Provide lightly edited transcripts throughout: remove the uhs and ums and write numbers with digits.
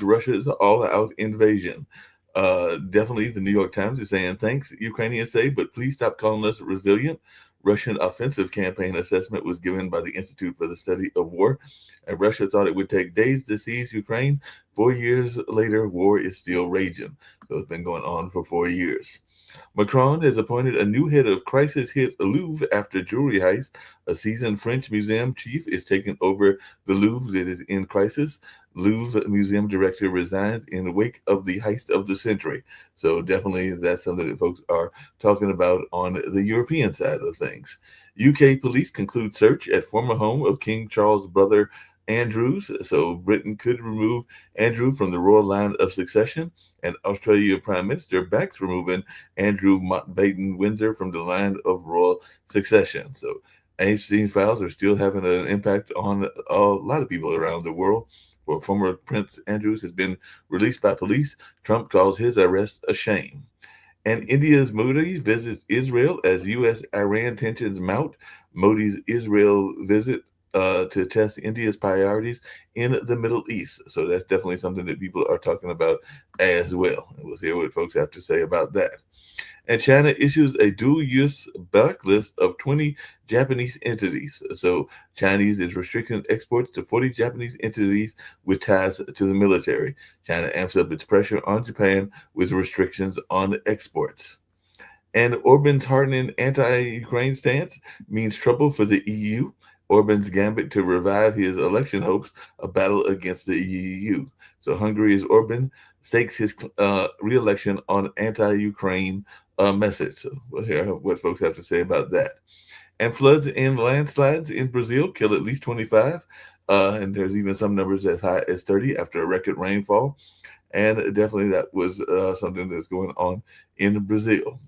Russia's all-out invasion. Definitely, the New York Times is saying, thanks, Ukrainians say, but please stop calling us resilient. Russian offensive campaign assessment was given by the Institute for the Study of War, and Russia thought it would take days to seize Ukraine. 4 years later, war is still raging. So it's been going on for 4 years. Macron has appointed a new head of crisis hit Louvre after jewelry heist. A seasoned French museum chief is taking over the Louvre that is in crisis. Louvre museum director resigns in the wake of the heist of the century. So definitely that's something that folks are talking about on the European side of things. UK police conclude search at former home of King Charles' brother Andrews. So Britain could remove Andrew from the royal line of succession, and Australia Prime Minister backs removing Andrew Mountbatten Windsor from the line of royal succession. So Epstein files are still having an impact on a lot of people around the world. For former Prince Andrews has been released by police. Trump calls his arrest a shame. And India's Modi visits Israel as U.S.-Iran tensions mount. Modi's Israel visit to test India's priorities in the Middle East. So that's definitely something that people are talking about as well. And we'll hear what folks have to say about that. And China issues a dual-use blacklist of 20 Japanese entities. So Chinese is restricting exports to 40 Japanese entities with ties to the military. China amps up its pressure on Japan with restrictions on exports. And Orban's hardening anti-Ukraine stance means trouble for the EU. Orban's gambit to revive his election hopes, a battle against the EU. So Hungary's Orban stakes his re-election on anti-Ukraine message. So we'll hear what folks have to say about that. And floods and landslides in Brazil kill at least 25. And there's even some numbers as high as 30 after a record rainfall. And definitely that was something that's going on in Brazil.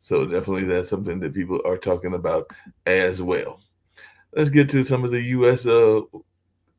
So definitely that's something that people are talking about as well. Let's get to some of the U.S.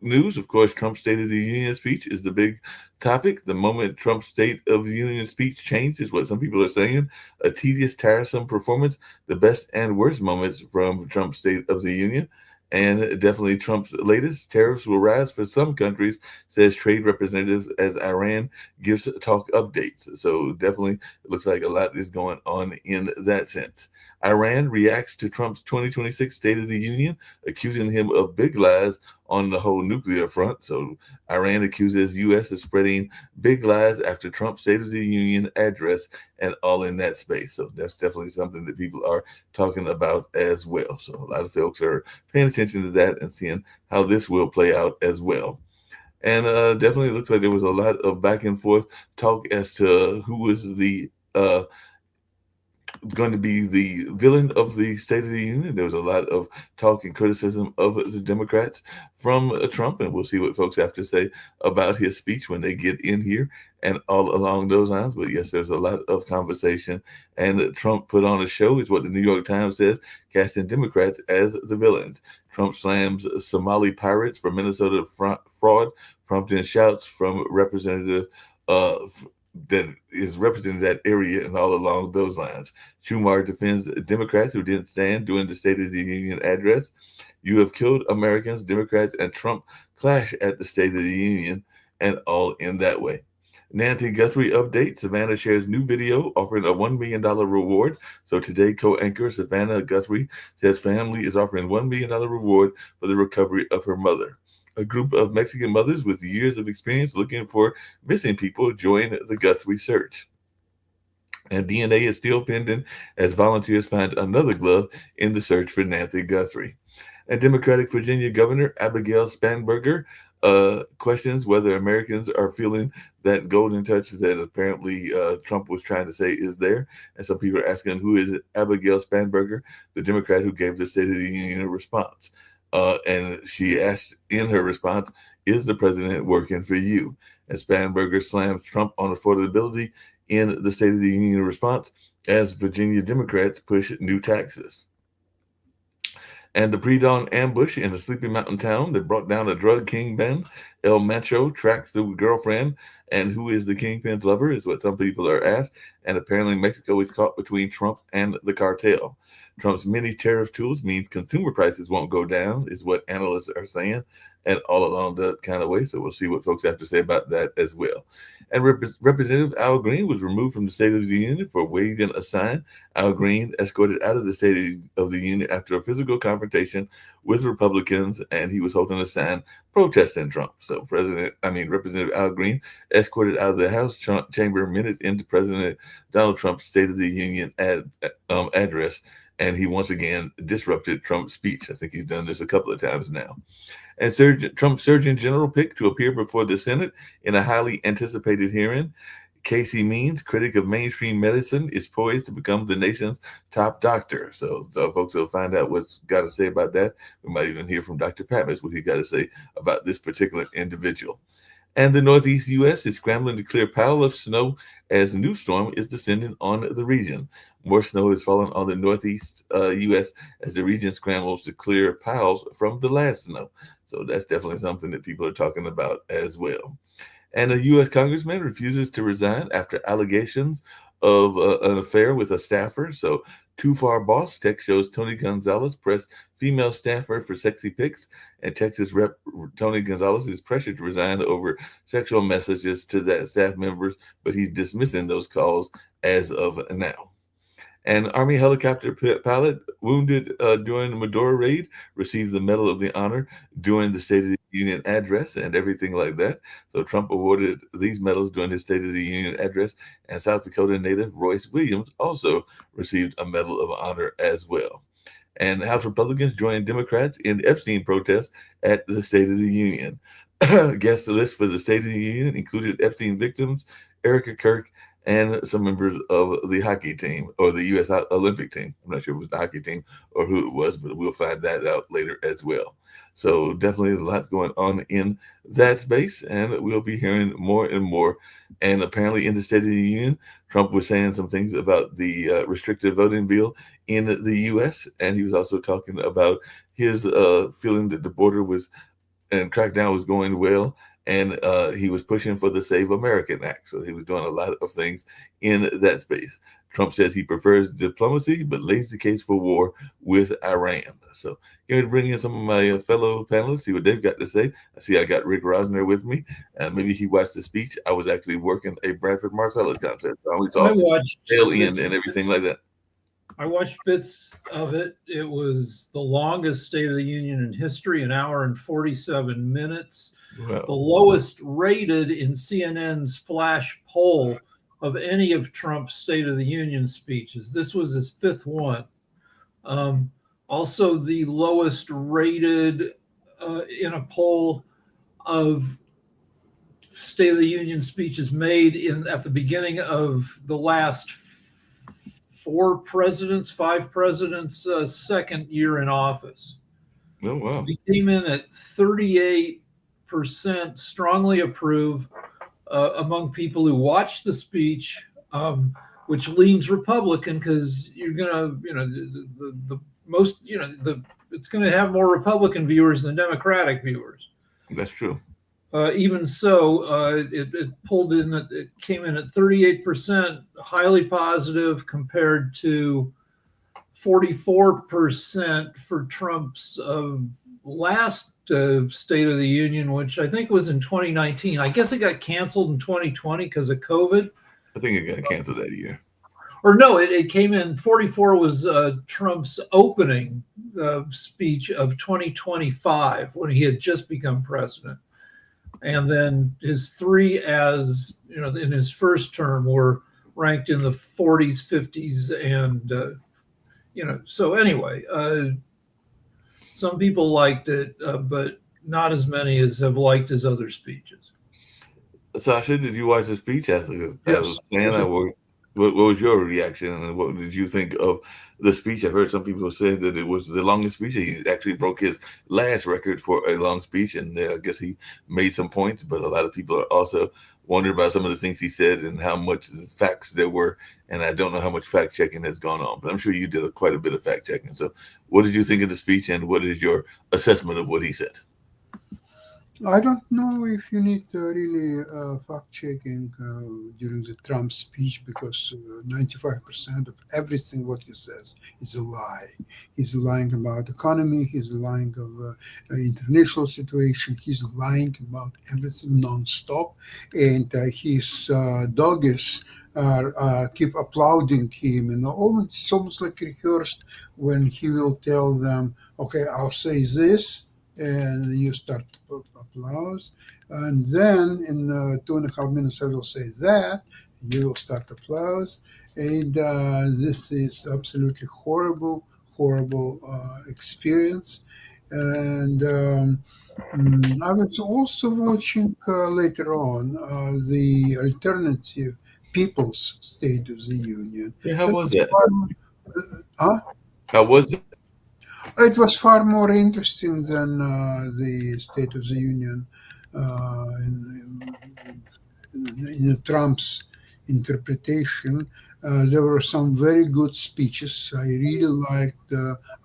News. Of course, Trump's State of the Union speech is the big topic. The moment Trump's State of the Union speech changed is what some people are saying. A tedious, tiresome performance, the best and worst moments from Trump's State of the Union. And definitely Trump's latest tariffs will rise for some countries, says trade representatives as Iran gives talk updates. So definitely it looks like a lot is going on in that sense. Iran reacts to Trump's 2026 State of the Union, accusing him of big lies on the whole nuclear front. So Iran accuses U.S. of spreading big lies after Trump's State of the Union address and all in that space. So that's definitely something that people are talking about as well. So a lot of folks are paying attention to that and seeing how this will play out as well. And definitely looks like there was a lot of back and forth talk as to who was the going to be the villain of the State of the Union. There was a lot of talk and criticism of the Democrats from Trump, and we'll see what folks have to say about his speech when they get in here and all along those lines. But yes, there's a lot of conversation, and Trump put on a show, is what the New York Times says, casting Democrats as the villains. Trump slams Somali pirates for Minnesota fraud, prompting shouts from Representative that is representing that area and all along those lines. Schumer defends Democrats who didn't stand during the State of the Union address. You have killed Americans. Democrats and Trump clash at the State of the Union, and all in that way. Nancy Guthrie update. Savannah shares new video offering a $1 million reward. So today, co-anchor Savannah Guthrie says family is offering $1 million reward for the recovery of her mother. A group of Mexican mothers with years of experience looking for missing people join the Guthrie search. And DNA is still pending as volunteers find another glove in the search for Nancy Guthrie. And Democratic Virginia Governor Abigail Spanberger questions whether Americans are feeling that golden touch that apparently Trump was trying to say is there. And some people are asking, who is Abigail Spanberger, the Democrat who gave the State of the Union a response? And she asked in her response, is the president working for you? And Spanberger slams Trump on affordability in the State of the Union response as Virginia Democrats push new taxes. And the pre-dawn ambush in a sleepy mountain town that brought down a drug kingpin, El Macho tracked the girlfriend, and who is the kingpin's lover is what some people are asked. And apparently Mexico is caught between Trump and the cartel. Trump's many tariff tools means consumer prices won't go down, is what analysts are saying, and all along that kind of way. So we'll see what folks have to say about that as well. And Representative Al Green was removed from the State of the Union for waving a sign. Al Green escorted out of the State of the Union after a physical confrontation with Republicans, and he was holding a sign protesting Trump. So Representative Al Green escorted out of the House chamber minutes into President Donald Trump's State of the Union address, and he once again disrupted Trump's speech. I think he's done this a couple of times now. And Trump's Surgeon General picked to appear before the Senate in a highly anticipated hearing. Casey Means, critic of mainstream medicine, is poised to become the nation's top doctor. So folks will find out what's got to say about that. We might even hear from Dr. Pappas what he got to say about this particular individual. And the Northeast U.S. is scrambling to clear pile of snow as a new storm is descending on the region. More snow is falling on the Northeast U.S. as the region scrambles to clear piles from the last snow. So that's definitely something that people are talking about as well. And a U.S. congressman refuses to resign after allegations of an affair with a staffer. So Too Far Boss tech shows Tony Gonzalez pressed female staffer for sexy pics, and Texas Rep Tony Gonzalez is pressured to resign over sexual messages to that staff members, but he's dismissing those calls as of now. An Army helicopter pilot wounded during the Maduro raid received the Medal of the Honor during the State of the Union address and everything like that. So Trump awarded these medals during his State of the Union address, and South Dakota native Royce Williams also received a Medal of Honor as well. And House Republicans joined Democrats in Epstein protests at the State of the Union. Guest list for the State of the Union included Epstein victims, Erica Kirk, and some members of the hockey team or the U.S. Olympic team. I'm not sure if it was the hockey team or who it was, but we'll find that out later as well. So definitely lots going on in that space, and we'll be hearing more and more. And apparently in the State of the Union, Trump was saying some things about the restricted voting bill in the U.S., and he was also talking about his feeling that the border was and crackdown was going well, and he was pushing for the Save American Act. So he was doing a lot of things in that space. Trump says he prefers diplomacy, but lays the case for war with Iran. So going to bring in some of my fellow panelists, see what they've got to say. I see I got Rick Rosner with me, and maybe he watched the speech. I was actually working a Bradford Marcellus concert. So I only saw tail end and everything like that. I watched bits of it. It was the longest State of the Union in history, an hour and 47 minutes. Wow. The lowest rated in CNN's flash poll of any of Trump's State of the Union speeches. This was his fifth one. Also the lowest rated in a poll of State of the Union speeches made at the beginning of the last five presidents' second year in office. Oh, wow. So he came in at 38% strongly approve among people who watched the speech, which leans Republican because you're gonna, it's gonna have more Republican viewers than Democratic viewers. That's true. Even so, it came in at 38%, highly positive compared to 44% for Trump's last State of the Union, which I think was in 2019. I guess it got canceled in 2020 because of COVID. I think it got canceled that year. Or no, it came in, 44 was Trump's opening speech of 2025 when he had just become president. And then his three, as you know, in his first term were ranked in the 40s, 50s, and So anyway, some people liked it, but not as many as have liked his other speeches. Sasha, did you watch the speech? Yes. What was your reaction, and what did you think of the speech? I've heard some people say that it was the longest speech. He actually broke his last record for a long speech, and I guess he made some points, but a lot of people are also wondered about some of the things he said and how much facts there were. And I don't know how much fact checking has gone on, but I'm sure you did quite a bit of fact checking. So, what did you think of the speech, and what is your assessment of what he said? I don't know if you need really fact checking during the Trump speech, because 95% of everything what he says is a lie. He's lying about economy. He's lying of international situation. He's lying about everything nonstop, and his doggies are keep applauding him, and it's almost like rehearsed when he will tell them, "Okay, I'll say this." And you start to applause, and then in 2.5 minutes I will say that, and you will start applause, and this is absolutely horrible experience. And I was also watching later on the alternative People's State of the Union. Yeah, how That was was that? huh? How was it? It was far more interesting than the State of the Union in Trump's interpretation. There were some very good speeches. I really liked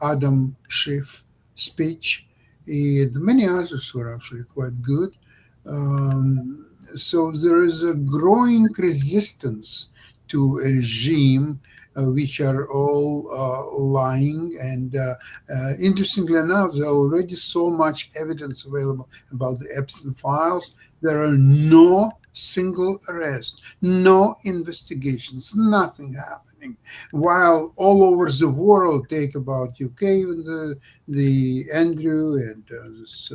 Adam Schiff speech, and many others were actually quite good. So there is a growing resistance to a regime which are all lying. And interestingly enough, there are already so much evidence available about the Epstein files. There are no single arrest, no investigations, nothing happening. While all over the world, take about UK, even the Andrew and this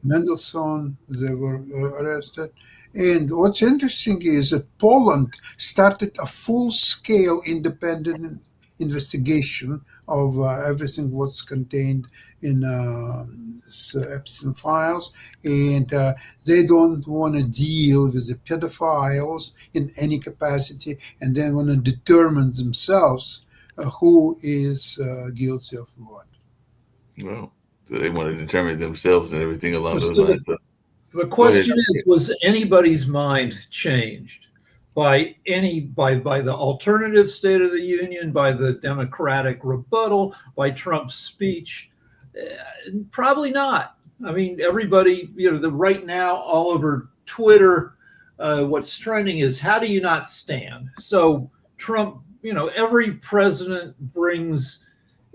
Mendelssohn, they were arrested. And what's interesting is that Poland started a full-scale independent investigation of everything what's contained in this, Epstein files, and they don't want to deal with the pedophiles in any capacity, and they want to determine themselves who is guilty of what. Well, so they want to determine themselves and everything along those So lines. So, the go ahead. question is, was anybody's mind changed by the alternative State of the Union, by the Democratic rebuttal, by Trump's speech? Probably not. I mean, everybody, right now, all over Twitter, what's trending is, how do you not stand? So Trump, every president brings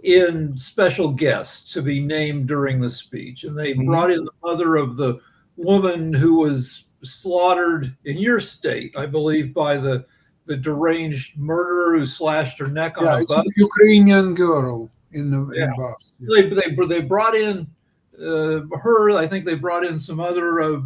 in special guests to be named during the speech, and they Mhm. brought in the mother of the woman who was slaughtered in your state, I believe, by the deranged murderer who slashed her neck on Yeah, a it's a bus. Ukrainian girl Yeah, in bus. Yeah. they brought in her. I think they brought in some other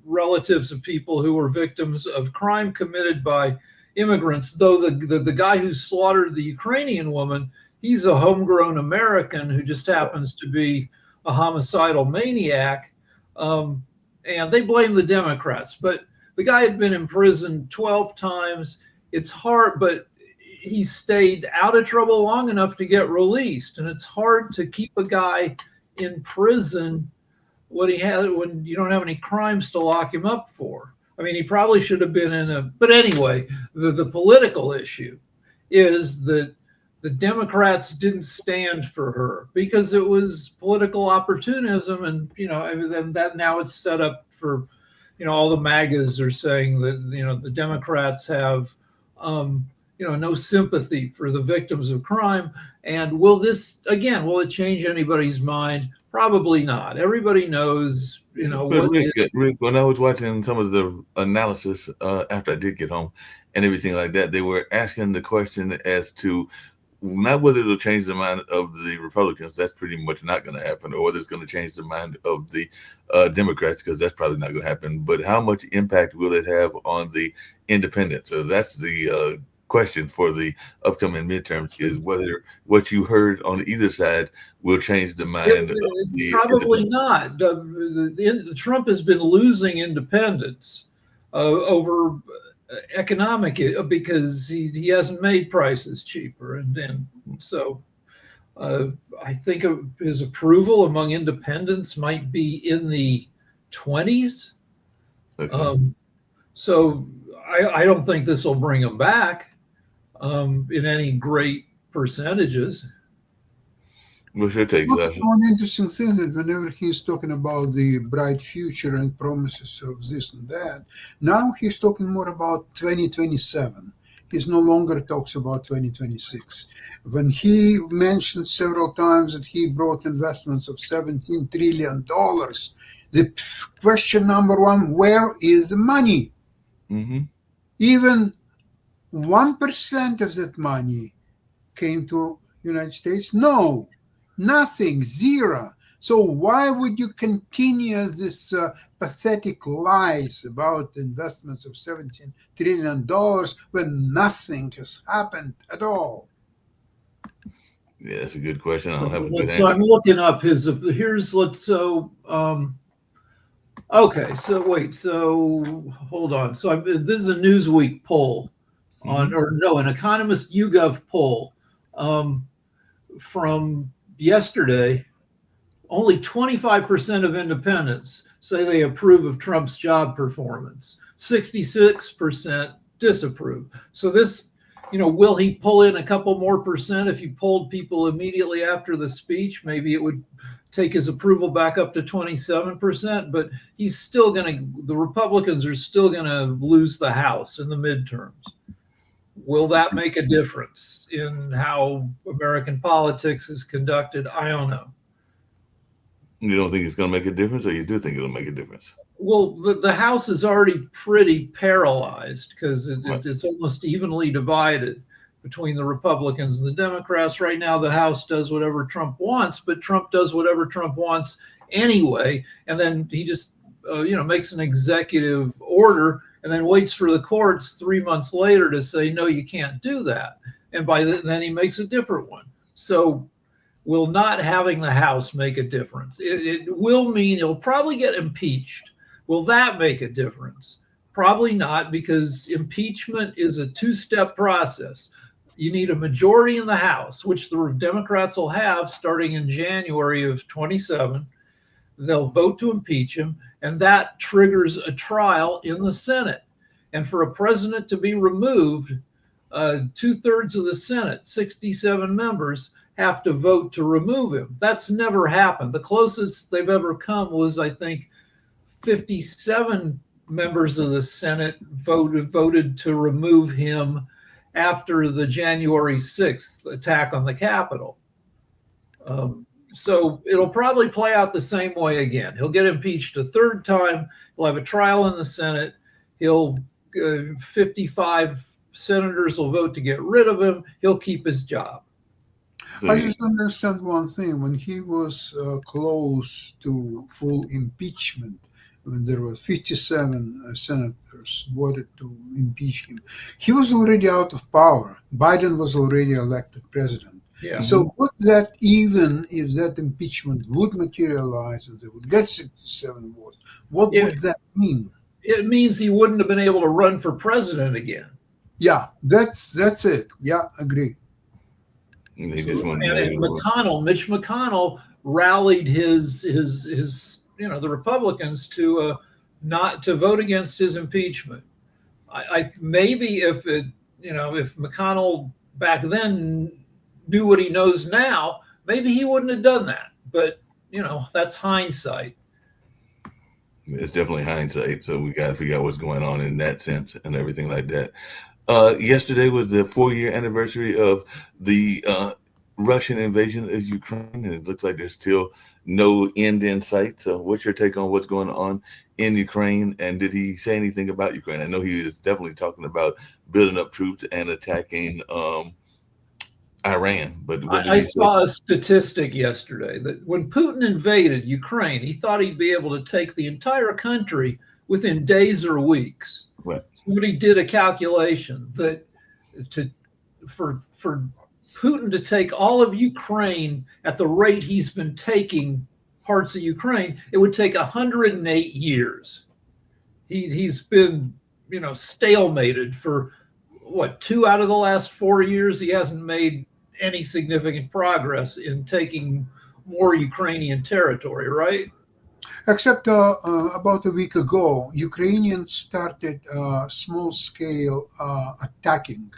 relatives of people who were victims of crime committed by immigrants. Though the guy who slaughtered the Ukrainian woman, he's a homegrown American who just happens to be a homicidal maniac. Um, and they blame the Democrats, but the guy had been in prison 12 times. It's hard, but he stayed out of trouble long enough to get released, and it's hard to keep a guy in prison when you don't have any crimes to lock him up for. I mean, he probably should have been but anyway, the political issue is that the Democrats didn't stand for her because it was political opportunism, and and that now it's set up for, all the MAGAs are saying that the Democrats have no sympathy for the victims of crime. And will it change anybody's mind? Probably not. Everybody knows, But what is. Rick, when I was watching some of the analysis after I did get home and everything like that, they were asking the question as to not whether it'll change the mind of the Republicans. That's pretty much not going to happen, or whether it's going to change the mind of the Democrats, because that's probably not going to happen. But how much impact will it have on the independents? So that's the question for the upcoming midterms, is whether what you heard on either side will change the mind of the Probably independents. not. Trump has been losing independence over economic, because he hasn't made prices cheaper, and so I think his approval among independents might be in the 20s. Okay. So I don't think this will bring him back in any great percentages. What's your take, What's Sasha? one interesting thing that whenever he's talking about the bright future and promises of this and that, now he's talking more about 2027. He's no longer talks about 2026. When he mentioned several times that he brought investments of $17 trillion, the question number one, where is the money? Mm-hmm. Even 1% of that money came to United States? No, nothing, zero. So why would you continue this pathetic lies about investments of $17 trillion when nothing has happened at all? Yeah, that's a good question. I don't have a good So answer. I'm looking up his. Here's let's so. Okay, so wait, so hold on. So this is a Newsweek poll on, Mm-hmm. or no, an Economist YouGov poll from yesterday. Only 25% of independents say they approve of Trump's job performance. 66% disapprove. So this, will he pull in a couple more percent if you polled people immediately after the speech? Maybe it would take his approval back up to 27%, but the Republicans are still going to lose the House in the midterms. Will that make a difference in how American politics is conducted? I don't know. You don't think it's going to make a difference, or you do think it'll make a difference? Well, the House is already pretty paralyzed because Right. it's almost evenly divided between the Republicans and the Democrats. Right now, the House does whatever Trump wants, but Trump does whatever Trump wants anyway. And then he just, makes an executive order and then waits for the courts 3 months later to say, no, you can't do that. And then he makes a different one. So will not having the House make a difference? It will mean he'll probably get impeached. Will that make a difference? Probably not, because impeachment is a two-step process. You need a majority in the House, which the Democrats will have starting in January of 27. They'll vote to impeach him, and that triggers a trial in the Senate. And for a president to be removed, 2/3 of the Senate, 67 members, have to vote to remove him. That's never happened. The closest they've ever come was, I think, 57 members of the Senate voted to remove him after the January 6th attack on the Capitol. So it'll probably play out the same way again. He'll get impeached a third time. He'll have a trial in the Senate. 55 senators will vote to get rid of him. He'll keep his job. I just understand one thing. When he was close to full impeachment, when there were 57 senators voted to impeach him, he was already out of power. Biden was already elected president. Yeah. So would that, even if that impeachment would materialize and they would get 67 votes, what would that mean? It means he wouldn't have been able to run for president again. Yeah, that's it. Yeah, agree. Mitch McConnell rallied his the Republicans to not to vote against his impeachment. I maybe if McConnell back then knew what he knows now, maybe he wouldn't have done that. But that's hindsight. It's definitely hindsight. So we got to figure out what's going on in that sense and everything like that. Yesterday was the 4-year anniversary of the Russian invasion of Ukraine, and it looks like there's still no end in sight. So what's your take on what's going on in Ukraine? And did he say anything about Ukraine? I know he was definitely talking about building up troops and attacking Iran. But I saw a statistic yesterday that when Putin invaded Ukraine, he thought he'd be able to take the entire country within days or weeks. Right. Somebody did a calculation that for Putin to take all of Ukraine at the rate he's been taking parts of Ukraine, it would take 108 years. He's been, stalemated for 2 out of the last 4 years. He hasn't made any significant progress in taking more Ukrainian territory, right? Except about a week ago, Ukrainians started small-scale attacking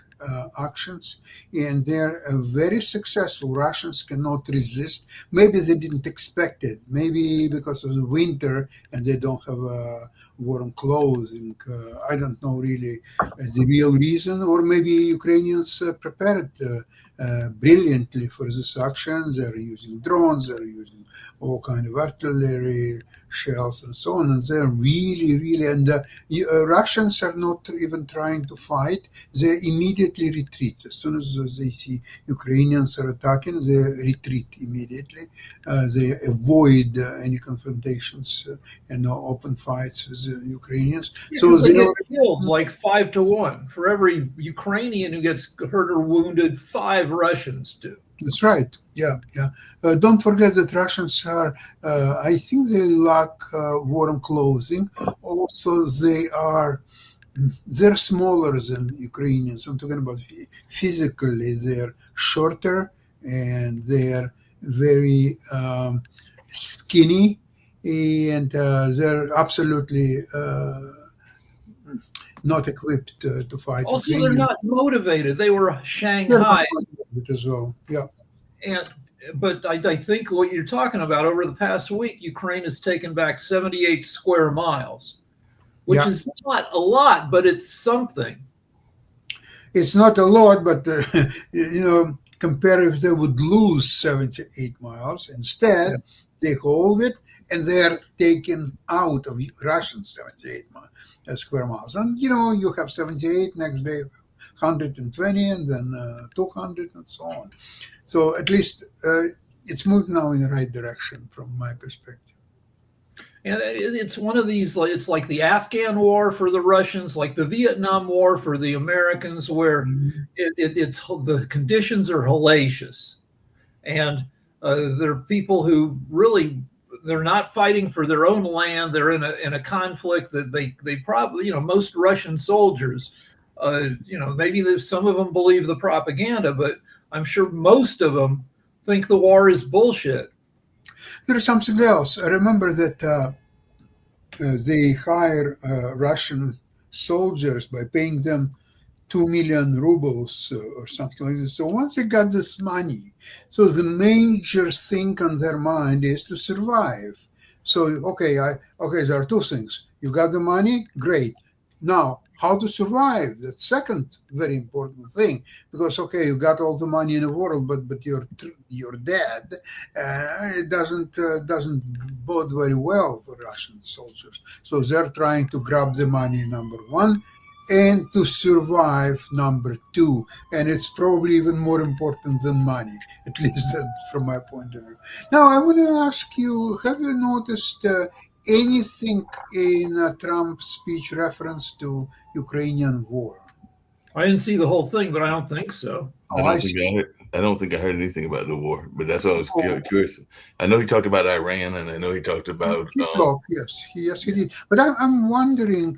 actions, and they're very successful. Russians cannot resist. Maybe they didn't expect it. Maybe because of the winter and they don't have warm clothing. I don't know really the real reason, or maybe Ukrainians prepared brilliantly for this action. They're using drones. They're using all kind of artillery, shells, and so on. And they're really, and Russians are not even trying to fight. They immediately retreat. As soon as they see Ukrainians are attacking, they retreat immediately. They avoid any confrontations and open fights with the Ukrainians. So they get killed like 5-1. For every Ukrainian who gets hurt or wounded, 5 Russians do. That's right. Yeah. Don't forget that Russians are, I think they lack warm clothing. Also, they're smaller than Ukrainians. I'm talking about physically. They're shorter and they're very skinny, and they're absolutely not equipped to fight. Also, they're not motivated. They were Shanghai as well. Yeah. But I think what you're talking about, over the past week, Ukraine has taken back 78 square miles, which is not a lot, but it's something. It's not a lot, but compare if they would lose 78 miles. Instead, they hold it and they're taken out of Russian 78 square miles. And you have 78, next day 120, and then 200, and so on. So at least it's moved now in the right direction from my perspective. And it's one of these, it's like the Afghan war for the Russians, like the Vietnam War for the Americans, where it's the conditions are hellacious. And there are people who really, they're not fighting for their own land. They're in a conflict that they probably, most Russian soldiers, maybe some of them believe the propaganda, but I'm sure most of them think the war is bullshit. There's something else. I remember that they hire Russian soldiers by paying them 2 million rubles or something like this. So once they got this money, so the major thing on their mind is to survive. So, okay, there are 2 things. You got the money, great. Now, how to survive? That's second very important thing, because you got all the money in the world, but you're dead. It doesn't bode very well for Russian soldiers. So they're trying to grab the money, number 1, and to survive, number 2. And it's probably even more important than money, at least from my point of view. Now, I want to ask you: have you noticed anything in Trump's speech reference to Ukrainian war? I didn't see the whole thing, but I don't think so. I don't think I heard anything about the war, but that's why I was curious. I know he talked about Iran, and I know he talked about. Yes, he did. But I'm wondering,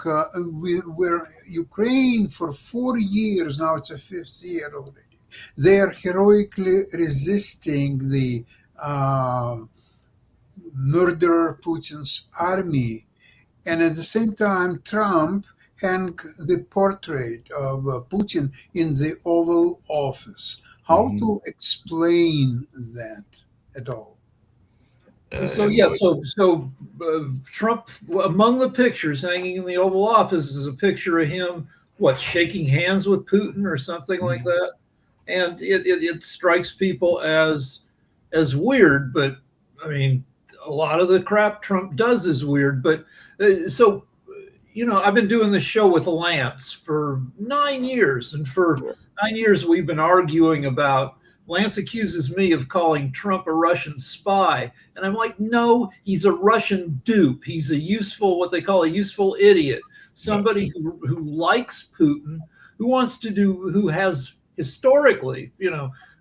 where Ukraine for 4 years now, it's a 5th year already, they are heroically resisting the murderer Putin's army, and at the same time Trump hung the portrait of Putin in the Oval Office. How to explain that at all? So Trump, among the pictures hanging in the Oval Office, is a picture of him shaking hands with Putin or something like that, and it strikes people as weird. But I mean, a lot of the crap Trump does is weird. But I've been doing this show with Lance for 9 years, and for 9 years we've been arguing about. Lance accuses me of calling Trump a Russian spy, and I'm like, no, he's a Russian dupe. He's what they call a useful idiot, somebody who likes Putin, who has historically,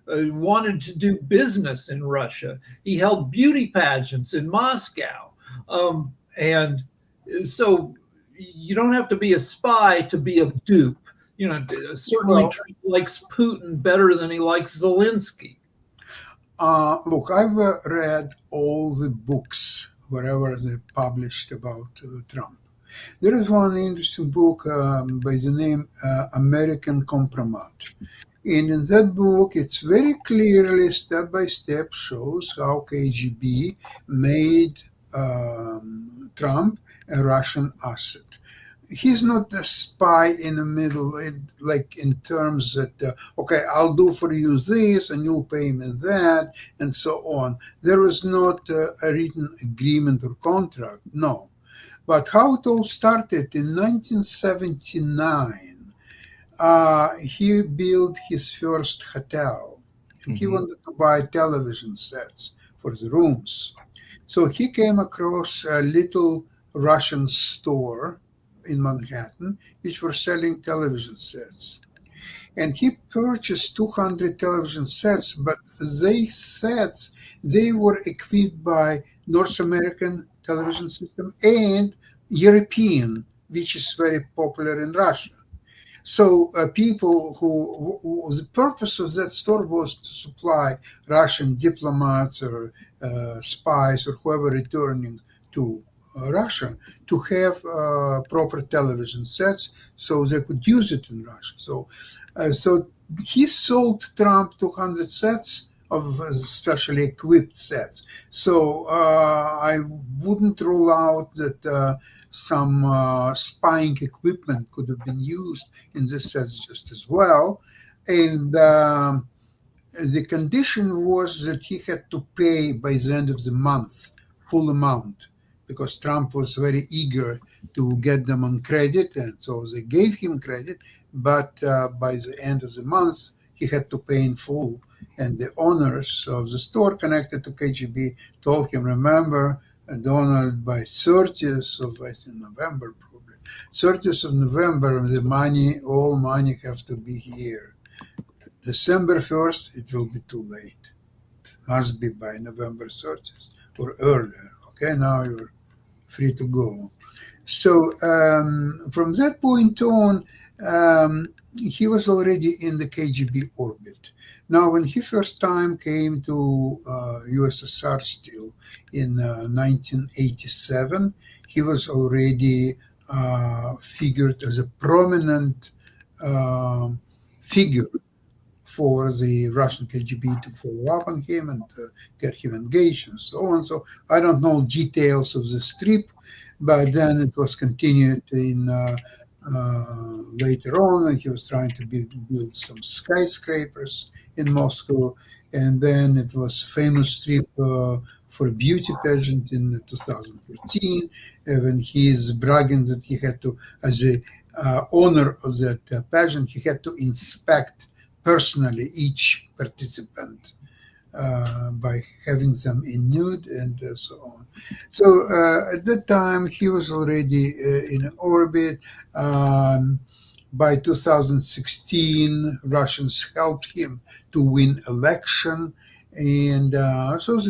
wanted to do business in Russia. He held beauty pageants in Moscow. And so you don't have to be a spy to be a dupe. Certainly Trump likes Putin better than he likes Zelensky. Look, I've read all the books whatever they published about Trump. There is one interesting book by the name American Compromat. And in that book, it's very clearly, step by step, shows how KGB made Trump a Russian asset. He's not a spy in the middle, like in terms that, okay, I'll do for you this and you'll pay me that, and so on. There was not a written agreement or contract, no. But how it all started in 1979, he built his first hotel. And he wanted to buy television sets for the rooms. So he came across a little Russian store in Manhattan, which were selling television sets. And he purchased 200 television sets, but they were equipped by North American television system and European, which is very popular in Russia. So people who the purpose of that store was to supply Russian diplomats or spies or whoever returning to Russia to have proper television sets so they could use it in Russia. So he sold Trump 200 sets of specially equipped sets. So I wouldn't rule out that some spying equipment could have been used in this sets just as well. And the condition was that he had to pay by the end of the month full amount, because Trump was very eager to get them on credit, and so they gave him credit, but by the end of the month, he had to pay in full. And the owners of the store connected to KGB told him, remember, Donald, by 30th of, I think, November, probably, 30th of November, all money have to be here. December 1st, it will be too late. It must be by November 30th or earlier. Okay, now you're free to go. So from that point on, he was already in the KGB orbit. Now, when he first time came to USSR still in 1987, he was already figured as a prominent figure for the Russian KGB to follow up on him and get him engaged and so on. So I don't know details of the trip, but then it was continued in later on, and he was trying to build some skyscrapers in Moscow. And then it was famous trip for a beauty pageant in 2014, when he is bragging that he had to, as the owner of that pageant, he had to inspect personally each participant by having them in nude and so on. So at that time, he was already in orbit. By 2016, Russians helped him to win election. And so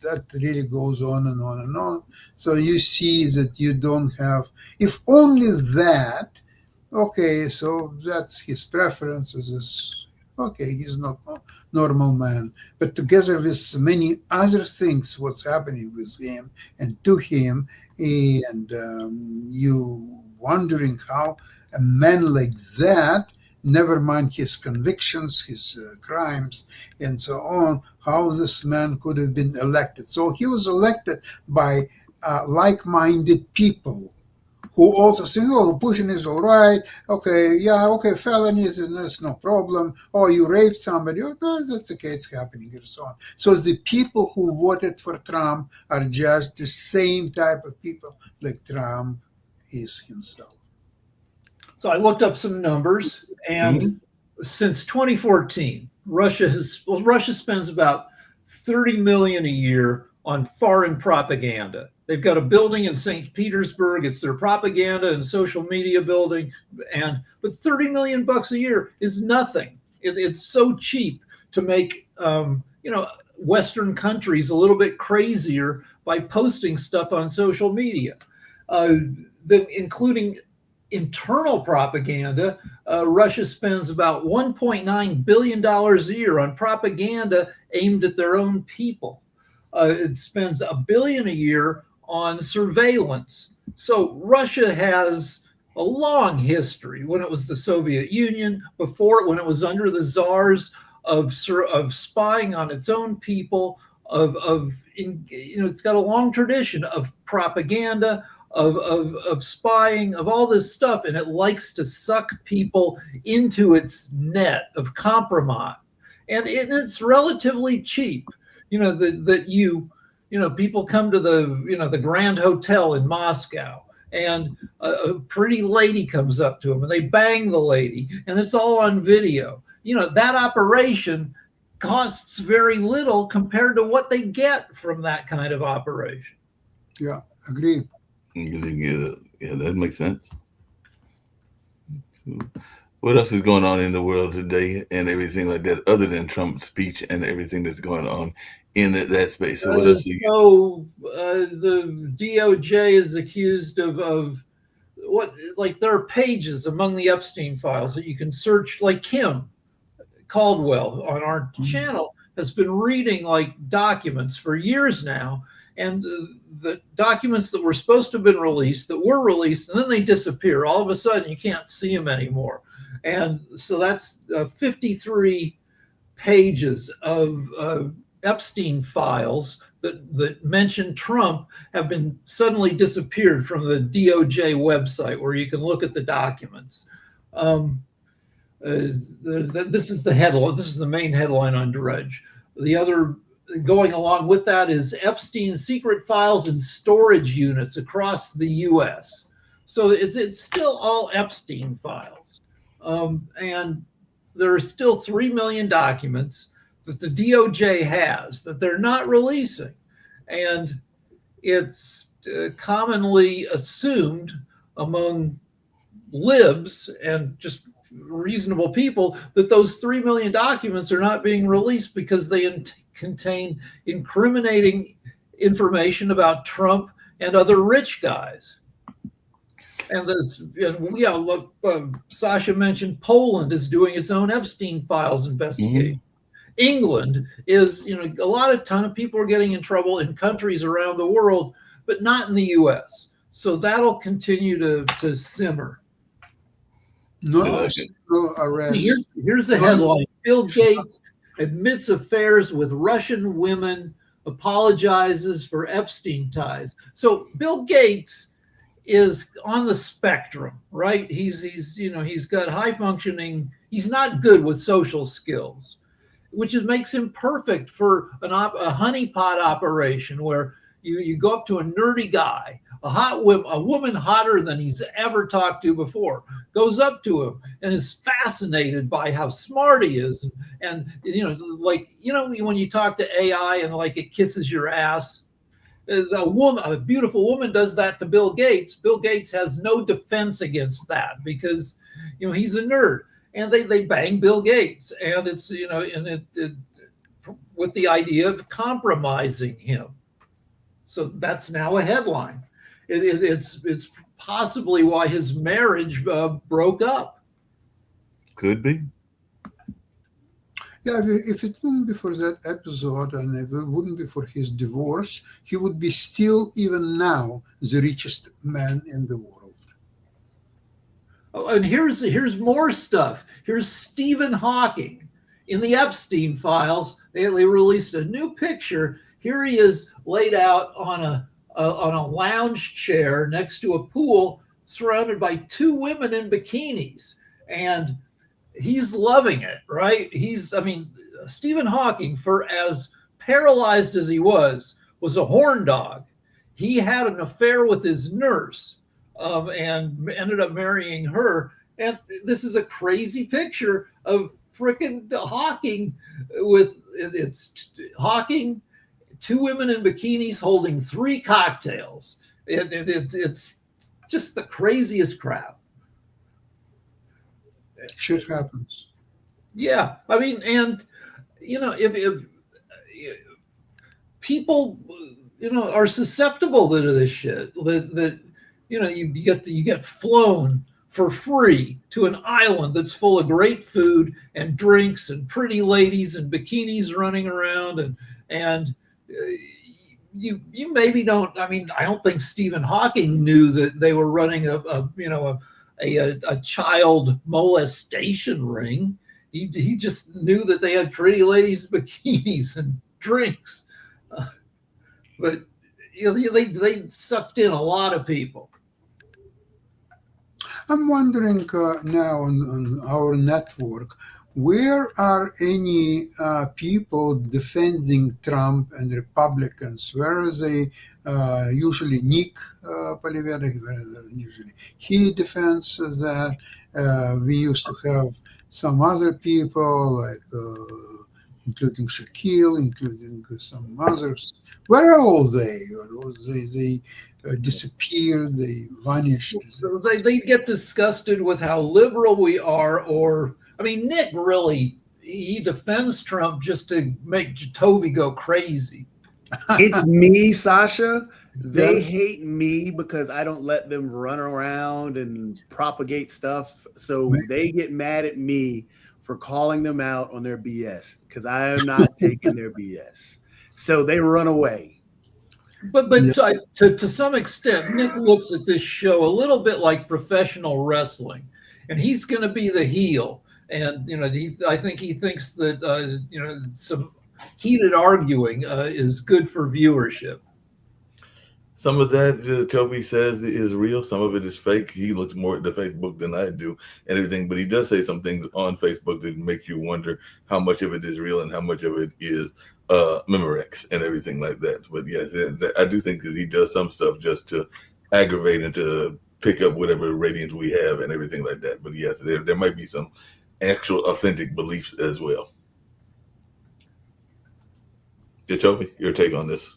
that really goes on and on and on. So you see that you don't have, if only that, okay, so that's his preference. Okay, he's not a normal man. But together with many other things, what's happening with him and to him, and you wondering how a man like that, never mind his convictions, his crimes, and so on, how this man could have been elected. So he was elected by like-minded people who also say, oh, Putin is all right. Okay, yeah, okay, felonies, that's no problem. Oh, you raped somebody. Oh, no, that's okay, it's happening, and so on. So the people who voted for Trump are just the same type of people like Trump is himself. So I looked up some numbers, and since 2014, Russia spends about $30 million a year on foreign propaganda. They've got a building in St. Petersburg. It's their propaganda and social media building, but $30 million a year is nothing. It's so cheap to make Western countries a little bit crazier by posting stuff on social media, including internal propaganda. Russia spends about $1.9 billion a year on propaganda aimed at their own people. it spends $1 billion a year on surveillance. So Russia has a long history. When it was the Soviet Union, before when it was under the czars, of spying on its own people, it's got a long tradition of propaganda, of spying, of all this stuff, and it likes to suck people into its net of compromise. And it's relatively cheap. People come to the Grand Hotel in Moscow, and a pretty lady comes up to them, and they bang the lady, and it's all on video. That operation costs very little compared to what they get from that kind of operation. Yeah, agree. Yeah, that makes sense. What else is going on in the world today and everything like that, other than Trump's speech and everything that's going on in that space? So what else? The DOJ is accused of what? Like, there are pages among the Epstein files that you can search. Like, Kim Caldwell on our channel has been reading like documents for years now, and the documents that were supposed to have been released, that were released, and then they disappear. All of a sudden, you can't see them anymore. And so that's 53 pages of Epstein files that mention Trump have been suddenly disappeared from the DOJ website, where you can look at the documents. This is the headline. This is the main headline on Drudge. The other going along with that is Epstein's secret files in storage units across the U.S. So it's still all Epstein files, and there are still 3 million documents that the DOJ has that they're not releasing, and it's commonly assumed among libs and just reasonable people that those 3 million documents are not being released because they contain incriminating information about Trump and other rich guys. And look, Sasha mentioned Poland is doing its own Epstein files investigation. Mm-hmm. England is, a ton of people are getting in trouble in countries around the world, but not in the U.S. So that'll continue to simmer. No single arrest. Here's a headline. Bill Gates admits affairs with Russian women, apologizes for Epstein ties. So Bill Gates is on the spectrum, right? He's got high functioning. He's not good with social skills, which makes him perfect for a honeypot operation where you go up to a nerdy guy, a woman hotter than he's ever talked to before, goes up to him and is fascinated by how smart he is. And when you talk to AI and like it kisses your ass, a beautiful woman does that to Bill Gates. Bill Gates has no defense against that because, he's a nerd, and they bang Bill Gates, and it's, with the idea of compromising him. So that's now a headline. It's possibly why his marriage broke up. Could be. Yeah, if it wouldn't be for that episode and if it wouldn't be for his divorce, he would be still, even now, the richest man in the world. Oh, and here's more stuff. Here's Stephen Hawking in the Epstein files. They released a new picture. Here he is laid out on a lounge chair next to a pool, surrounded by 2 women in bikinis, and he's loving it, right? Stephen Hawking, for as paralyzed as he was a horn dog. He had an affair with his nurse, and ended up marrying her. And this is a crazy picture of frickin' Hawking it's Hawking, 2 women in bikinis holding 3 cocktails. It's just the craziest crap. Shit happens. Yeah, if people, are susceptible to this shit, that you get flown for free to an island that's full of great food and drinks and pretty ladies and bikinis running around, and you maybe don't. I mean, I don't think Stephen Hawking knew that they were running a child molestation ring. He just knew that they had pretty ladies' bikinis and drinks, but they sucked in a lot of people. I'm wondering now on our network, where are any people defending Trump and Republicans? Where are they? Usually Nick Polivera, usually he defends that. We used to have some other people, like including Shaquille, including some others. Where are all they? Or they disappeared, they vanished. So they get disgusted with how liberal we are, or I mean, Nick really he defends Trump just to make Toby go crazy. It's me, Sasha. They Yeah. hate me because I don't let them run around and propagate stuff. So Right. they get mad at me for calling them out on their BS because I am not taking their BS. So they run away. But Yeah. to some extent, Nick looks at this show a little bit like professional wrestling, and he's going to be the heel. And I think he thinks that some heated arguing is good for viewership. Some of that Toby says is real. Some of it is fake. He looks more at the Facebook than I do and everything. But he does say some things on Facebook that make you wonder how much of it is real and how much of it is Memorex and everything like that. But yes, I do think that he does some stuff just to aggravate and to pick up whatever ratings we have and everything like that. But yes, there might be some actual authentic beliefs as well. Toby, your take on this?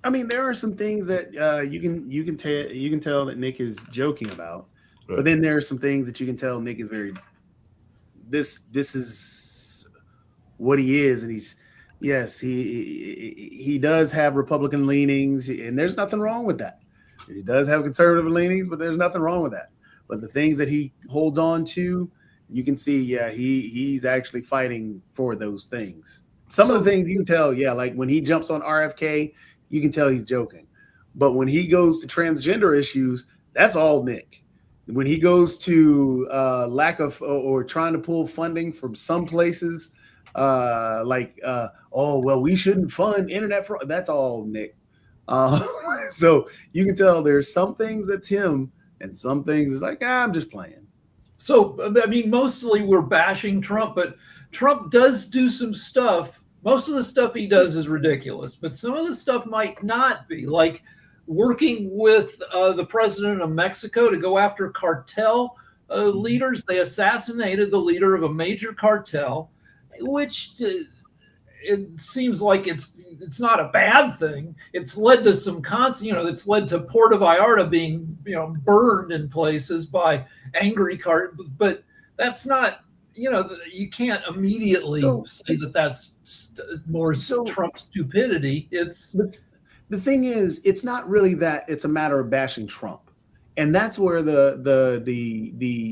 I mean, there are some things that you can tell that Nick is joking about, Right. but then there are some things that you can tell Nick is very. This is what he is, and he does have Republican leanings, and there's nothing wrong with that. He does have conservative leanings, but there's nothing wrong with that. But the things that he holds on to, you can see, he's actually fighting for those things. Some of the things you can tell, like when he jumps on RFK. You can tell he's joking. But when he goes to transgender issues, that's all Nick. When he goes to lack of or trying to pull funding from some places, we shouldn't fund internet fraud. That's all Nick. So you can tell there's some things that's him and some things is like, I'm just playing. So, I mean, mostly we're bashing Trump, but Trump does do some stuff. Most of the stuff he does is ridiculous, but some of the stuff might not be, like working with the president of Mexico to go after cartel leaders. They assassinated the leader of a major cartel, which it seems like it's not a bad thing. It's led to some it's led to Puerto Vallarta being burned in places by angry but that's not. You can't immediately say that that's more Trump stupidity. It's the thing is, it's not really that. It's a matter of bashing Trump, and that's where the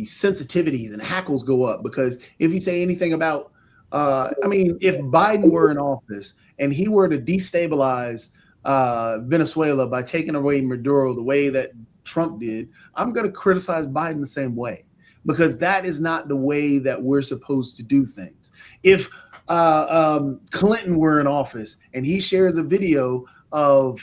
sensitivities and hackles go up. Because if you say anything about, if Biden were in office and he were to destabilize Venezuela by taking away Maduro the way that Trump did, I'm going to criticize Biden the same way. Because that is not the way that we're supposed to do things. If Clinton were in office and he shares a video of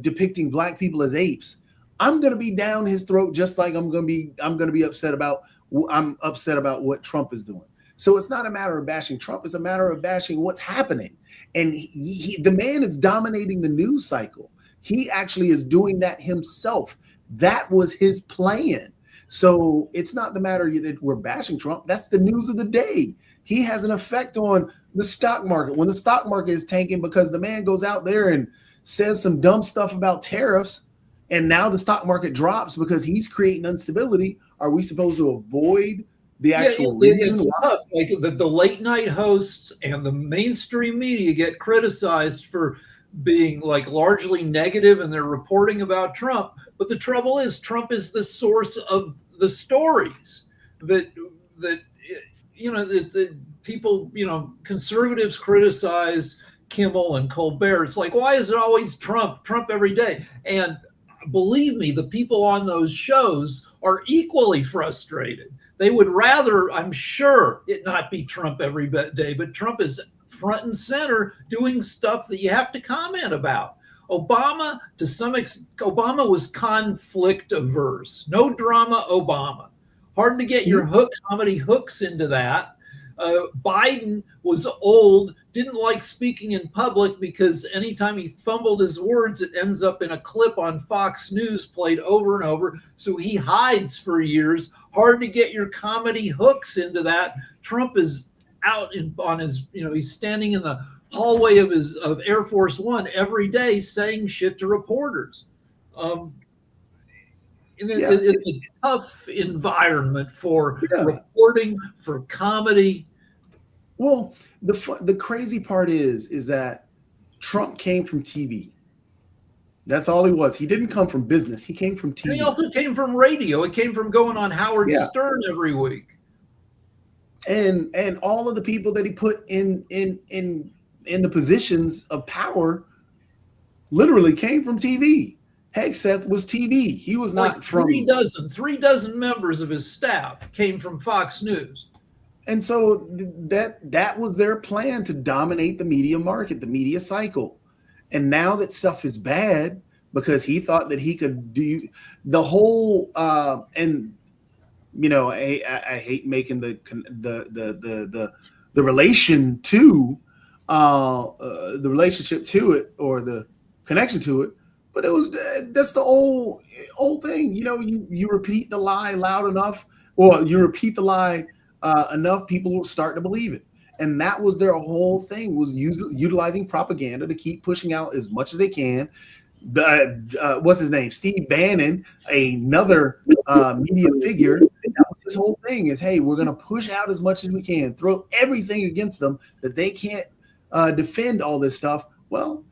depicting black people as apes, I'm going to be down his throat just like I'm going to be upset about what Trump is doing. So it's not a matter of bashing Trump; it's a matter of bashing what's happening. And the man is dominating the news cycle. He actually is doing that himself. That was his plan. So it's not the matter that we're bashing Trump. That's the news of the day. He has an effect on the stock market. When the stock market is tanking because the man goes out there and says some dumb stuff about tariffs, and now the stock market drops because he's creating instability, are we supposed to avoid the actual reason? It's tough. Like the late night hosts and the mainstream media get criticized for being like largely negative in their reporting about Trump. But the trouble is Trump is the source of the stories that people, conservatives criticize Kimmel and Colbert. It's like, why is it always Trump every day? And believe me, the people on those shows are equally frustrated. They would rather, I'm sure, it not be Trump every day, but Trump is front and center doing stuff that you have to comment about. Obama, to some extent, Obama was conflict averse. No drama, Obama. Hard to get your comedy hooks into that. Biden was old, didn't like speaking in public because anytime he fumbled his words, it ends up in a clip on Fox News played over and over. So he hides for years. Hard to get your comedy hooks into that. Trump is out on his, he's standing in the hallway of Air Force One every day saying shit to reporters. It's a tough environment for reporting, for comedy. Well, the crazy part is that Trump came from TV. That's all he was. He didn't come from business. He came from TV. And he also came from radio. It came from going on Howard Stern every week. And all of the people that he put in the positions of power literally came from TV. Hegseth was TV. He was not from three dozen members of his staff came from Fox News. And so that was their plan, to dominate the media market, the media cycle. And now that stuff is bad because he thought that he could do the whole I hate making the relationship to it or the connection to it, but that's the old thing. You repeat the lie loud enough, or you repeat the lie enough, people will start to believe it. And that was their whole thing, was utilizing propaganda to keep pushing out as much as they can. What's his name? Steve Bannon, another media figure. This whole thing is, hey, we're going to push out as much as we can, throw everything against them that they can't defend all this stuff. Well,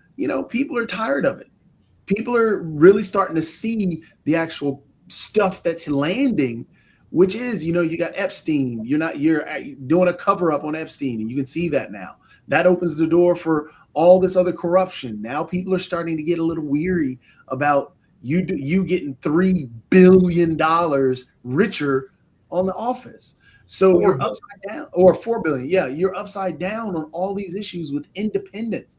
people are tired of it. People are really starting to see the actual stuff that's landing, which is, you got Epstein. You're doing a cover up on Epstein, and you can see that now. That opens the door for all this other corruption. Now people are starting to get a little weary about you getting $3 billion richer on The Office. So you're upside down, or 4 billion. Yeah, you're upside down on all these issues with independence.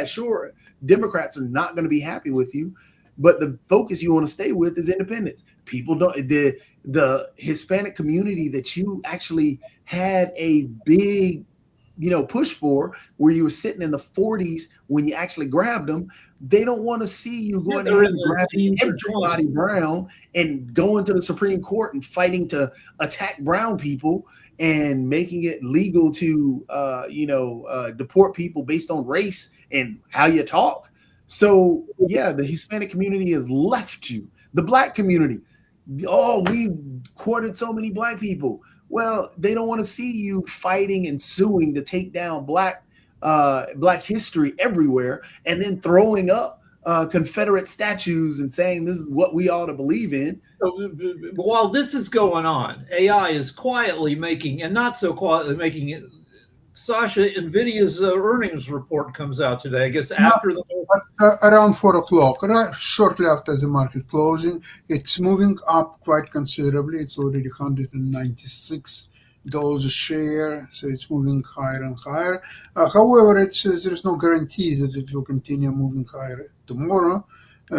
Sure, Democrats are not going to be happy with you, but the focus you want to stay with is independence. People don't, the Hispanic community that you actually had a big, push for, where you were sitting in the 40s when you actually grabbed them, they don't want to see you going ahead and grabbing everybody brown and going to the Supreme Court and fighting to attack brown people and making it legal to, deport people based on race and how you talk. So, the Hispanic community has left you. The Black community, we courted so many Black people. Well, they don't want to see you fighting and suing to take down Black history everywhere, and then throwing up Confederate statues and saying this is what we ought to believe in. So, while this is going on, AI is quietly making, and not so quietly making it. Sasha, NVIDIA's earnings report comes out today, I guess after around 4 o'clock, shortly after the market closing. It's moving up quite considerably. It's already $196 a share, so it's moving higher and higher. However, there is no guarantee that it will continue moving higher tomorrow.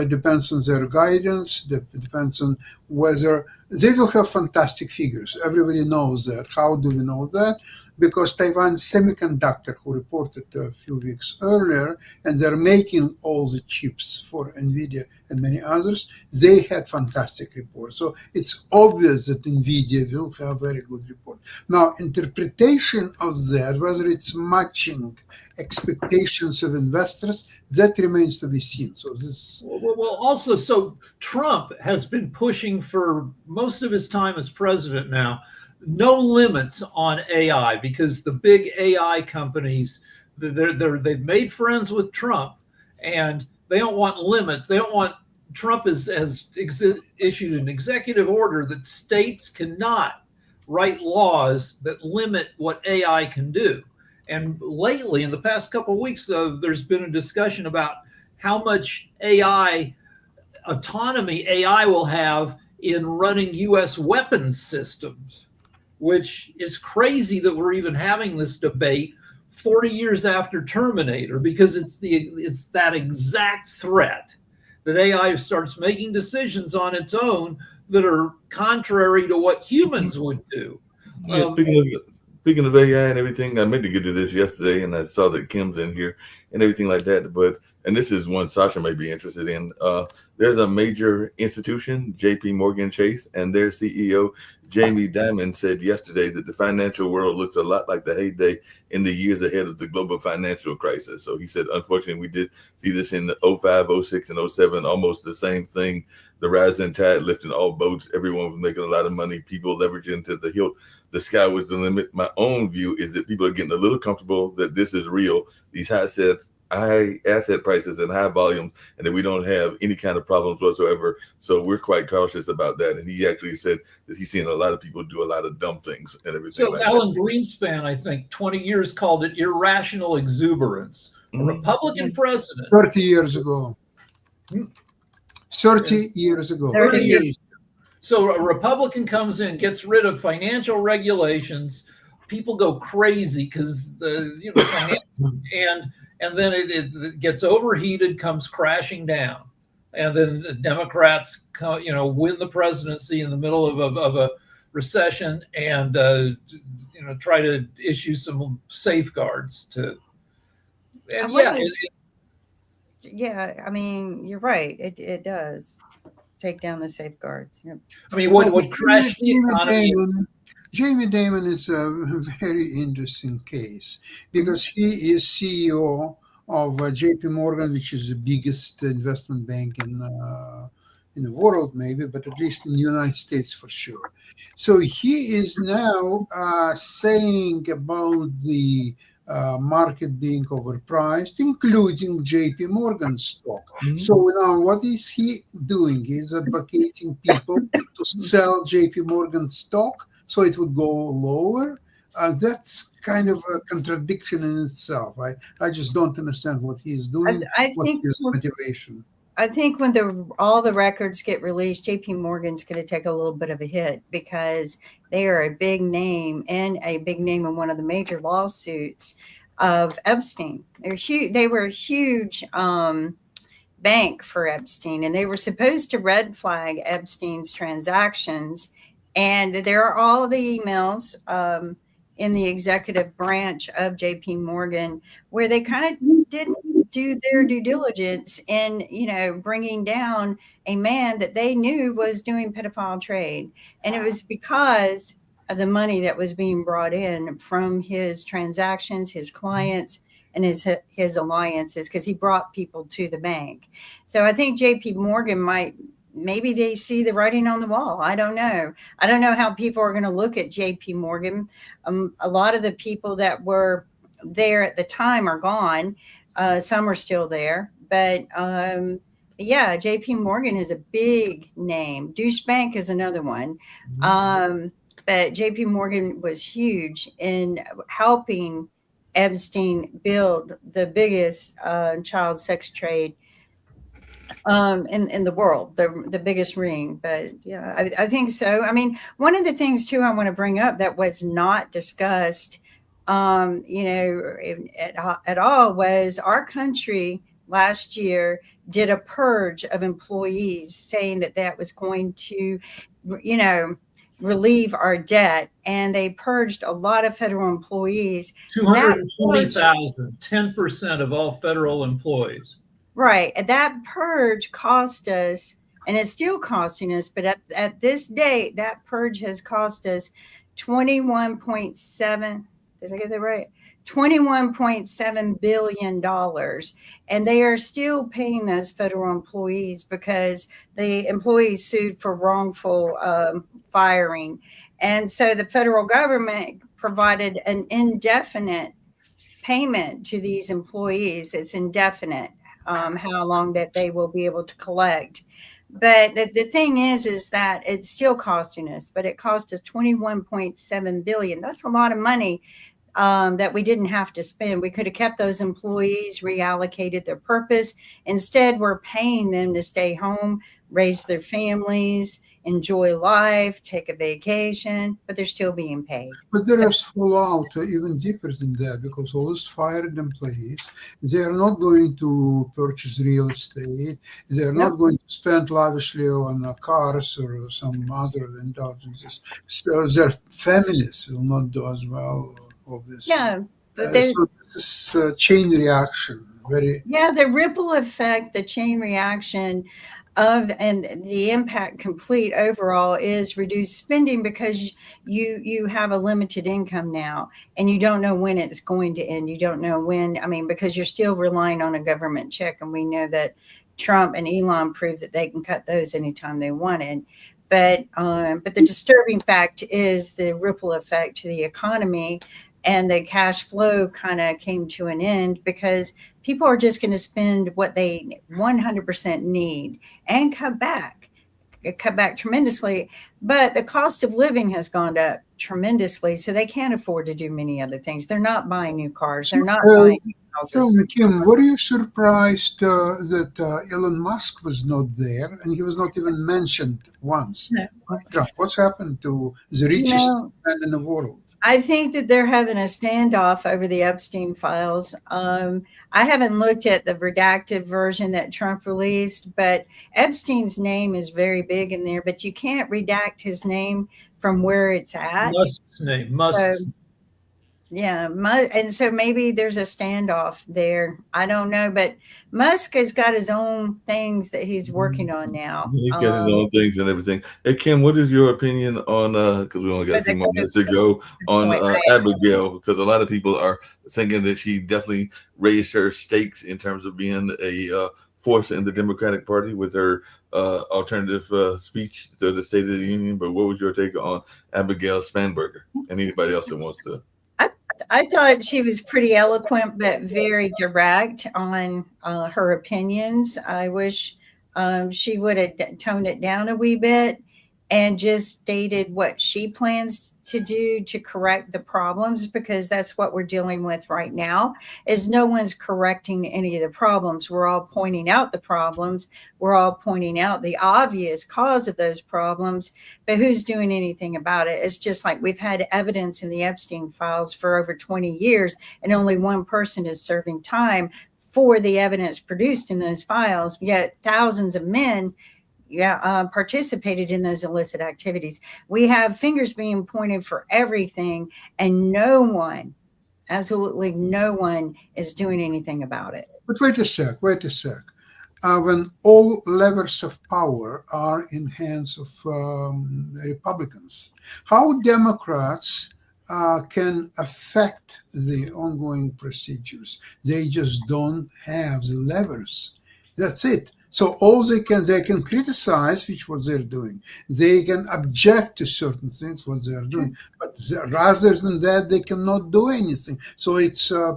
Depends on their guidance. Depends on whether they will have fantastic figures. Everybody knows that. How do we know that? Because Taiwan Semiconductor, who reported a few weeks earlier, and they're making all the chips for NVIDIA and many others, they had fantastic reports. So it's obvious that NVIDIA will have a very good report. Now, interpretation of that, whether it's matching expectations of investors, that remains to be seen. So this. Well, also, so Trump has been pushing for most of his time as president now, no limits on AI, because the big AI companies, they've made friends with Trump, and they don't want limits. They don't want, Trump has issued an executive order that states cannot write laws that limit what AI can do. And lately, in the past couple of weeks, there's been a discussion about how much autonomy AI will have in running U.S. weapons systems, which is crazy that we're even having this debate 40 years after Terminator, because it's that exact threat that AI starts making decisions on its own that are contrary to what humans would do. Yeah, speaking of AI and everything, I meant to get to this yesterday, and I saw that Kim's in here and everything like that. And this is one Sasha may be interested in. There's a major institution, J.P. Morgan Chase, and their CEO Jamie Dimon said yesterday that the financial world looks a lot like the heyday in the years ahead of the global financial crisis. So he said, unfortunately, we did see this in 05, 06, and 07, almost the same thing. The rising tide lifting all boats. Everyone was making a lot of money. People leveraging to the hilt. The sky was the limit. My own view is that people are getting a little comfortable that this is real. These high asset prices and high volumes, and that we don't have any kind of problems whatsoever. So we're quite cautious about that. And he actually said that he's seen a lot of people do a lot of dumb things and everything. So like Alan Greenspan, I think, 20 years called it irrational exuberance. A Republican president. 30 years ago. 30 years ago. 30 years. So a Republican comes in, gets rid of financial regulations. People go crazy because and then it gets overheated, comes crashing down, and then the Democrats win the presidency in the middle of a recession, and try to issue some safeguards to. And yeah, I mean, you're right. It does take down the safeguards. Yep. I mean, what crashed the economy? Jamie Dimon is a very interesting case because he is CEO of JP Morgan, which is the biggest investment bank in the world, maybe, but at least in the United States for sure. So he is now saying about the market being overpriced, including JP Morgan stock. So now what is he doing? He's advocating people to sell JP Morgan stock so it would go lower. That's kind of a contradiction in itself. I just don't understand what he's doing. What's his motivation? I think when all the records get released, JP Morgan's going to take a little bit of a hit because they are a big name and a big name in one of the major lawsuits of Epstein. They're huge. They were a huge bank for Epstein, and they were supposed to red flag Epstein's transactions. And there are all the emails in the executive branch of JP Morgan where they kind of didn't do their due diligence in, bringing down a man that they knew was doing pedophile trade. And it was because of the money that was being brought in from his transactions, his clients, and his alliances, because he brought people to the bank. So I think JP Morgan maybe they see the writing on the wall. I don't know. I don't know how people are going to look at JP Morgan. A lot of the people that were there at the time are gone. Some are still there, but yeah, JP Morgan is a big name. Deutsche Bank is another one. But JP Morgan was huge in helping Epstein build the biggest child sex trade in the world, the biggest ring. But yeah, I think so. I mean, one of the things too I want to bring up that was not discussed at all was our country last year did a purge of employees, saying that was going to relieve our debt, and they purged a lot of federal employees. 220,000, 10% of all federal employees. Right. And that purge cost us, and it's still costing us, but at this date, that purge has cost us 21.7, did I get that right? $21.7 billion. And they are still paying those federal employees because the employees sued for wrongful firing. And so the federal government provided an indefinite payment to these employees. It's indefinite how long that they will be able to collect. But the thing is that it's still costing us, but it cost us $21.7 billion. That's a lot of money that we didn't have to spend. We could have kept those employees, reallocated their purpose. Instead, we're paying them to stay home, raise their families, enjoy life, take a vacation, but they're still being paid. But there is fallout even deeper than that, because all those fired employees, they are not going to purchase real estate. They are not going to spend lavishly on cars or some other indulgences. So their families will not do as well, obviously. Yeah, but So this is chain reaction. Very. Yeah, the ripple effect, the chain reaction of and the impact complete overall is reduced spending, because you have a limited income now and you don't know when it's going to end. You don't know when, because you're still relying on a government check, and we know that Trump and Elon proved that they can cut those anytime they wanted. But the disturbing fact is the ripple effect to the economy, and the cash flow kind of came to an end because people are just going to spend what they 100% need and cut back tremendously. But the cost of living has gone up tremendously, so they can't afford to do many other things. They're not buying new cars. They're not buying houses. Tell me, Kim, were you surprised that Elon Musk was not there and he was not even mentioned once? No. Trump. What's happened to the richest man in the world? I think that they're having a standoff over the Epstein files. I haven't looked at the redacted version that Trump released, but Epstein's name is very big in there, but you can't redact his name from where it's at. Musk's name. Musk's. So, yeah, and so maybe there's a standoff there. I don't know, but Musk has got his own things that he's working on now. He's got his own things and everything. Hey, Kim, what is your opinion on, because we only got a few more minutes to go, on Abigail? Because a lot of people are thinking that she definitely raised her stakes in terms of being a force in the Democratic Party with her alternative speech to the State of the Union. But what was your take on Abigail Spanberger and anybody else that wants to? I thought she was pretty eloquent, but very direct on her opinions. I wish she would have toned it down a wee bit and just stated what she plans to do to correct the problems, because that's what we're dealing with right now, is no one's correcting any of the problems. We're all pointing out the problems. We're all pointing out the obvious cause of those problems, but who's doing anything about it? It's just like we've had evidence in the Epstein files for over 20 years, and only one person is serving time for the evidence produced in those files, yet thousands of men participated in those illicit activities. We have fingers being pointed for everything, and no one, absolutely no one, is doing anything about it. But wait a sec. When all levers of power are in hands of Republicans, how Democrats can affect the ongoing procedures? They just don't have the levers. That's it. So all they can criticize, which what they're doing. They can object to certain things, what they're doing. But rather than that, they cannot do anything. So it's, I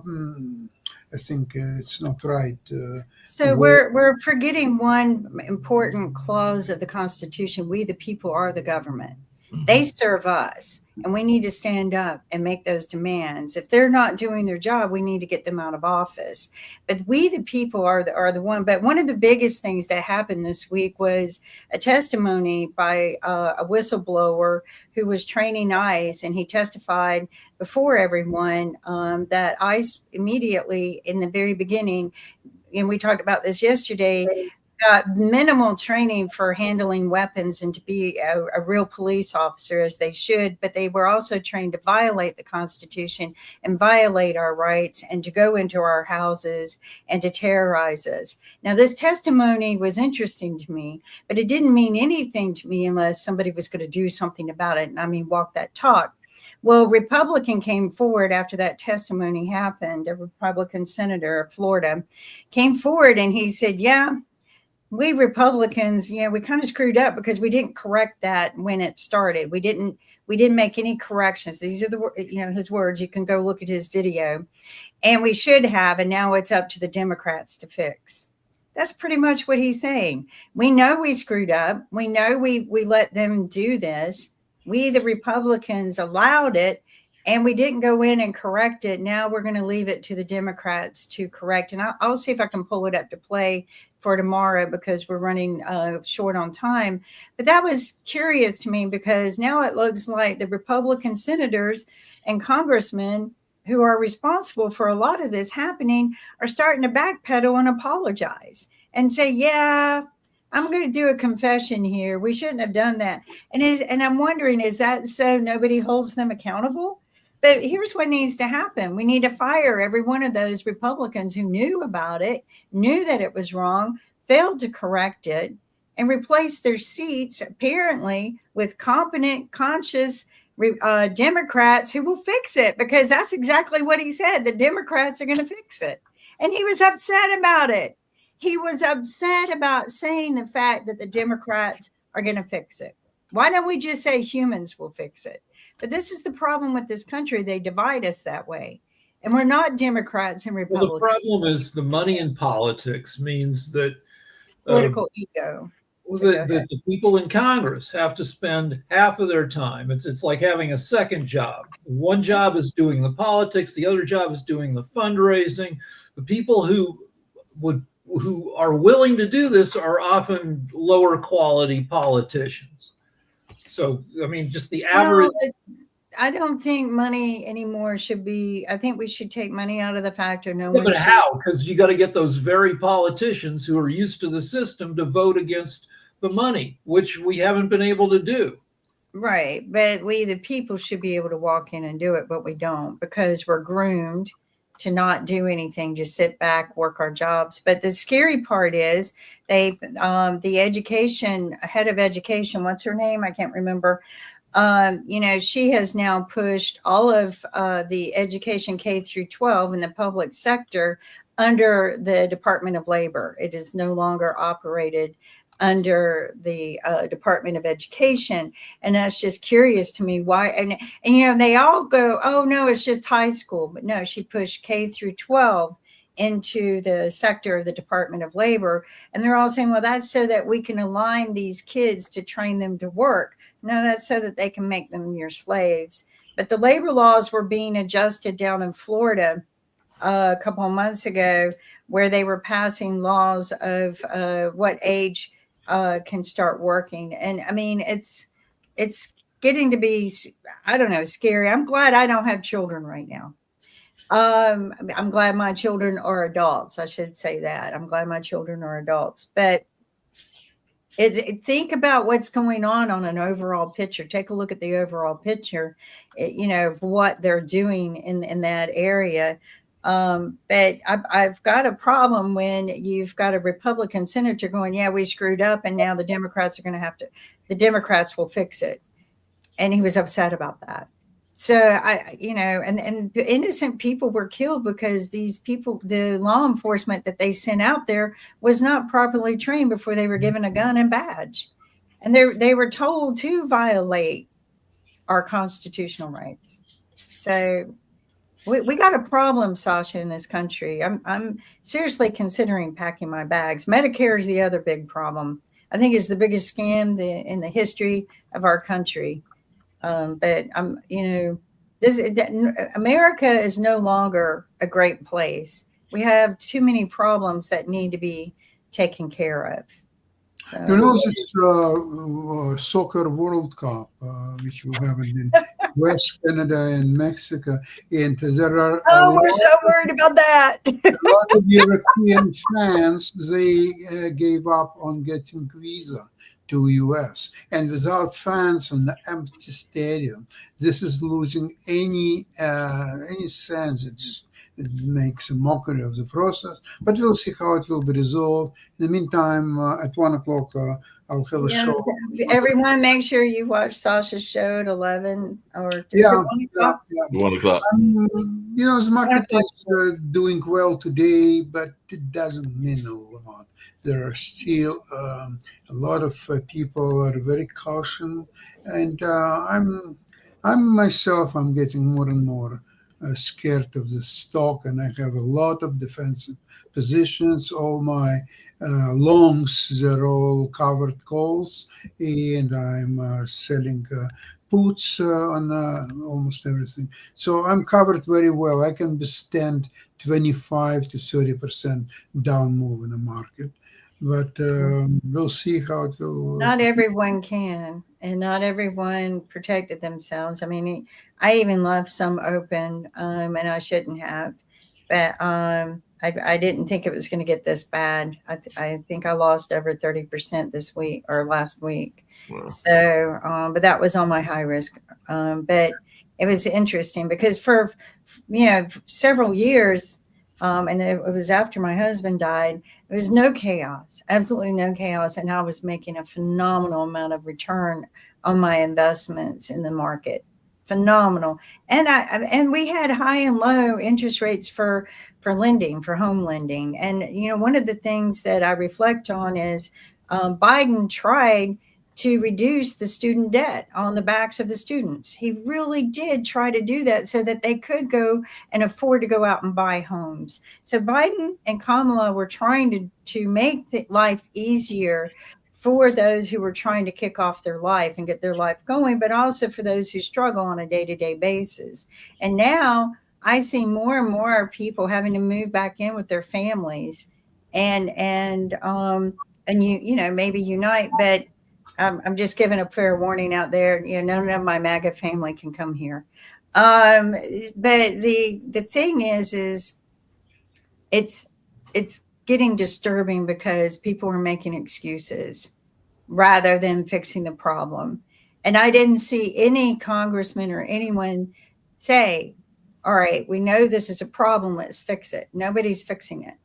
think it's not right. So we're forgetting one important clause of the Constitution. We, the people, are the government. They serve us, and we need to stand up and make those demands. If they're not doing their job, we need to get them out of office. But we, the people, are the one. But one of the biggest things that happened this week was a testimony by a whistleblower who was training ICE, and he testified before everyone that ICE immediately, in the very beginning, and we talked about this yesterday, got minimal training for handling weapons and to be a real police officer, as they should, but they were also trained to violate the Constitution and violate our rights and to go into our houses and to terrorize us. Now, this testimony was interesting to me, but it didn't mean anything to me unless somebody was going to do something about it. And I mean, walk that talk. Well, Republican came forward after that testimony happened. A Republican senator of Florida came forward and he said, yeah, we Republicans, we kind of screwed up because we didn't correct that when it started. We didn't make any corrections. These are his words. You can go look at his video, and we should have. And now it's up to the Democrats to fix. That's pretty much what he's saying. We know we screwed up. We know we let them do this. We, the Republicans, allowed it. and we didn't go in and correct it. Now we're going to leave it to the Democrats to correct. And I'll see if I can pull it up to play for tomorrow because we're running short on time. But that was curious to me because now it looks like the Republican senators and congressmen who are responsible for a lot of this happening are starting to backpedal and apologize and say, yeah, I'm going to do a confession here. We shouldn't have done that. And I'm wondering, is that so nobody holds them accountable? But here's what needs to happen. We need to fire every one of those Republicans who knew about it, knew that it was wrong, failed to correct it, and replace their seats, apparently, with competent, conscious Democrats who will fix it, because that's exactly what he said. The Democrats are going to fix it. And he was upset about it. He was upset about saying the fact that the Democrats are going to fix it. Why don't we just say humans will fix it? But this is the problem with this country. They divide us that way. And we're not Democrats and Republicans. Well, the problem is the money in politics means that political ego. That the people in Congress have to spend half of their time. It's like having a second job. One job is doing the politics. The other job is doing the fundraising. The people who are willing to do this are often lower quality politicians. So, I mean, just the average. Well, I don't think money anymore should be. I think we should take money out of the factor. No Yeah, one but should. how? Because you got to get those very politicians who are used to the system to vote against the money, which we haven't been able to do. Right. But we, the people, should be able to walk in and do it, but we don't because we're groomed to not do anything, just sit back, work our jobs. But the scary part is the head of education, what's her name? I can't remember. She has now pushed all of the education K through 12 in the public sector under the Department of Labor. It is no longer operated under the Department of Education. And that's just curious to me why. And they all go, oh, no, it's just high school. But no, she pushed K through 12 into the sector of the Department of Labor. And they're all saying, well, that's so that we can align these kids to train them to work. No, that's so that they can make them your slaves. But the labor laws were being adjusted down in Florida a couple of months ago, where they were passing laws of what age can start working. And I mean, it's getting to be, I don't know, scary. I'm glad I don't have children right now. I'm glad my children are adults. I should say that. I'm glad my children are adults. But think about what's going on an overall picture. Take a look at the overall picture, of what they're doing in that area. But I've got a problem when you've got a Republican senator going, yeah, we screwed up, and now the Democrats the Democrats will fix it. And he was upset about that. So and innocent people were killed because these people, the law enforcement that they sent out there was not properly trained before they were given a gun and badge. And they were told to violate our constitutional rights. So we got a problem, Sasha, in this country. I'm seriously considering packing my bags. Medicare is the other big problem. I think it's the biggest scam in the history of our country. But America is no longer a great place. We have too many problems that need to be taken care of. So, it's Soccer World Cup, which will happen in West Canada and Mexico. And there are we're so worried about that. a lot of European fans, they gave up on getting visa to US, and without fans in the empty stadium, this is losing any sense. It makes a mockery of the process, but we'll see how it will be resolved. In the meantime, at 1:00, I'll have a show. Everyone, make sure you watch Sasha's show at 11 or 1 o'clock. 1 o'clock. The market is doing well today, but it doesn't mean a lot. There are still a lot of people are very cautious, and I'm myself. I'm getting more and more scared of the stock, and I have a lot of defensive positions. All my longs, they're all covered calls, and I'm selling puts on almost everything. So I'm covered very well. I can withstand 25 to 30% down move in the market. But we'll see how it will. Not everyone can, and not everyone protected themselves. I mean, I even left some open, and I shouldn't have. But I didn't think it was going to get this bad. I think I lost over 30% this week or last week. Wow. So, but that was on my high risk. But it was interesting because for several years, and it was after my husband died. There was no chaos, absolutely no chaos, and I was making a phenomenal amount of return on my investments in the market. Phenomenal. And we had high and low interest rates for lending, for home lending. And one of the things that I reflect on is Biden tried to reduce the student debt on the backs of the students. He really did try to do that so that they could go and afford to go out and buy homes. So Biden and Kamala were trying to make life easier for those who were trying to kick off their life and get their life going, but also for those who struggle on a day-to-day basis. And now I see more and more people having to move back in with their families and maybe unite, but I'm just giving a fair warning out there. None of my MAGA family can come here. But the thing is it's getting disturbing because people are making excuses rather than fixing the problem. And I didn't see any congressman or anyone say, all right, we know this is a problem. Let's fix it. Nobody's fixing it.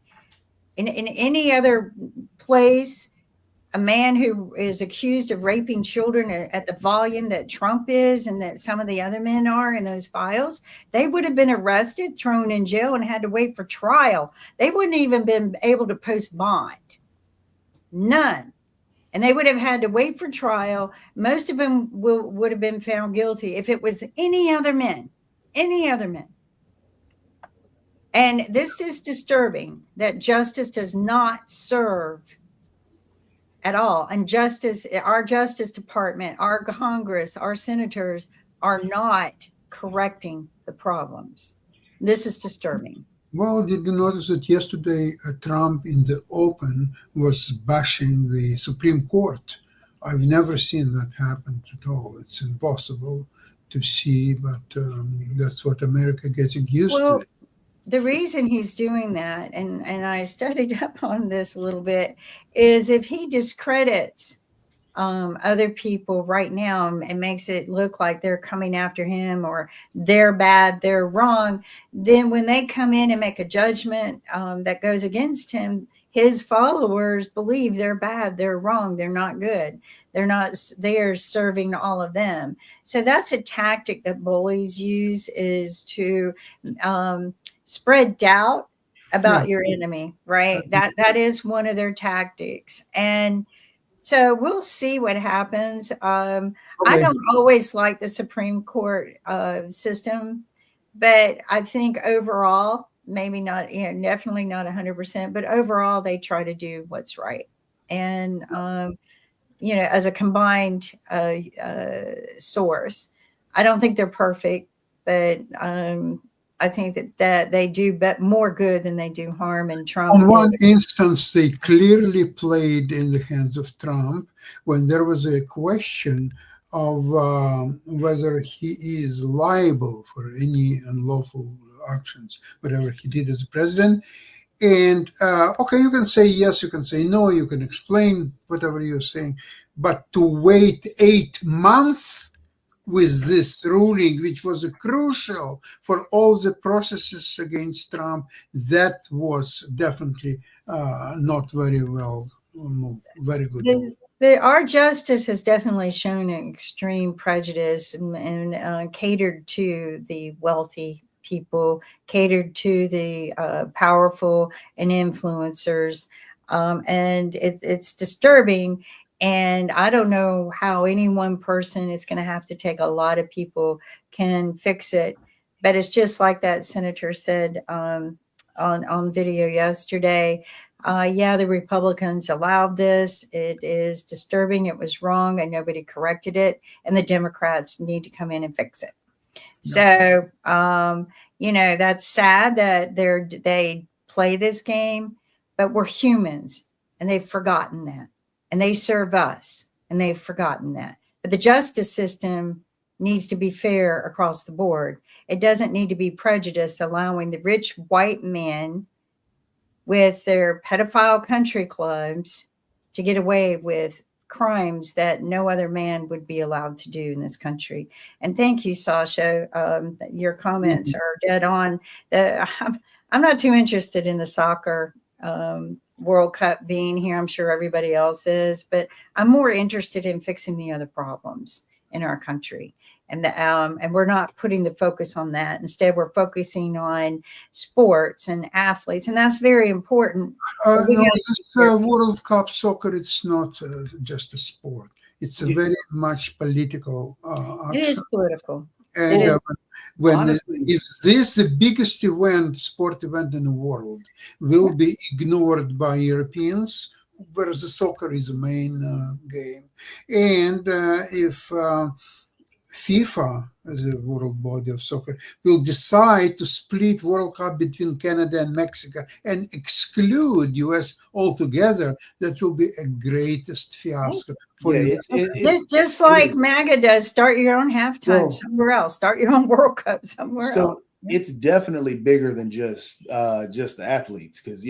In any other place, a man who is accused of raping children at the volume that Trump is and that some of the other men are in those files, they would have been arrested, thrown in jail, and had to wait for trial. They wouldn't even been able to post bond. None. And they would have had to wait for trial. Most of them would have been found guilty if it was any other men. And this is disturbing that justice does not serve at all. And our Justice Department, our Congress, our senators are not correcting the problems. This is disturbing. Well, did you notice that yesterday Trump in the open was bashing the Supreme Court? I've never seen that happen at all. It's impossible to see, but that's what America getting used to. The reason he's doing that, and I studied up on this a little bit, is if he discredits other people right now and makes it look like they're coming after him or they're bad, they're wrong, then when they come in and make a judgment that goes against him, his followers believe they're bad, they're wrong, they're not good. They're serving all of them. So that's a tactic that bullies use, is to spread doubt about your enemy, right? That is one of their tactics. And so we'll see what happens. I don't always like the Supreme Court system, but I think overall, maybe not, definitely not 100%, but overall they try to do what's right. And, as a combined source, I don't think they're perfect, but I think that they do more good than they do harm. And Trump, on one instance, they clearly played in the hands of Trump when there was a question of whether he is liable for any unlawful actions, whatever he did as president. And you can say yes, you can say no, you can explain whatever you're saying, but to wait 8 months with this ruling, which was crucial for all the processes against Trump, that was definitely not very well moved, very good. Our justice has definitely shown an extreme prejudice and catered to the wealthy people, catered to the powerful and influencers. And it's disturbing. And I don't know how any one person, it's going to have to take a lot of people, can fix it. But it's just like that senator said on video yesterday. Yeah, the Republicans allowed this. It is disturbing. It was wrong, and nobody corrected it. And the Democrats need to come in and fix it. So, that's sad that they play this game, but we're humans, and they've forgotten that, and they serve us, and they've forgotten that. But the justice system needs to be fair across the board. It doesn't need to be prejudiced, allowing the rich white men with their pedophile country clubs to get away with crimes that no other man would be allowed to do in this country. And thank you, Sasha. Your comments are dead on. I'm not too interested in the soccer World Cup being here. I'm sure everybody else is, but I'm more interested in fixing the other problems in our country. And we're not putting the focus on that. Instead, we're focusing on sports and athletes, and that's very important. No, this World Cup soccer, it's not just a sport. It's a very much political action. It is political. And is. if this the biggest sport event in the world, will be ignored by Europeans, whereas the soccer is the main game, and if FIFA, as a world body of soccer, will decide to split World Cup between Canada and Mexico and exclude US altogether, that will be a greatest fiasco for you. Just like MAGA does. Start your own halftime somewhere else. Start your own World Cup somewhere else. It's definitely bigger than just the athletes, because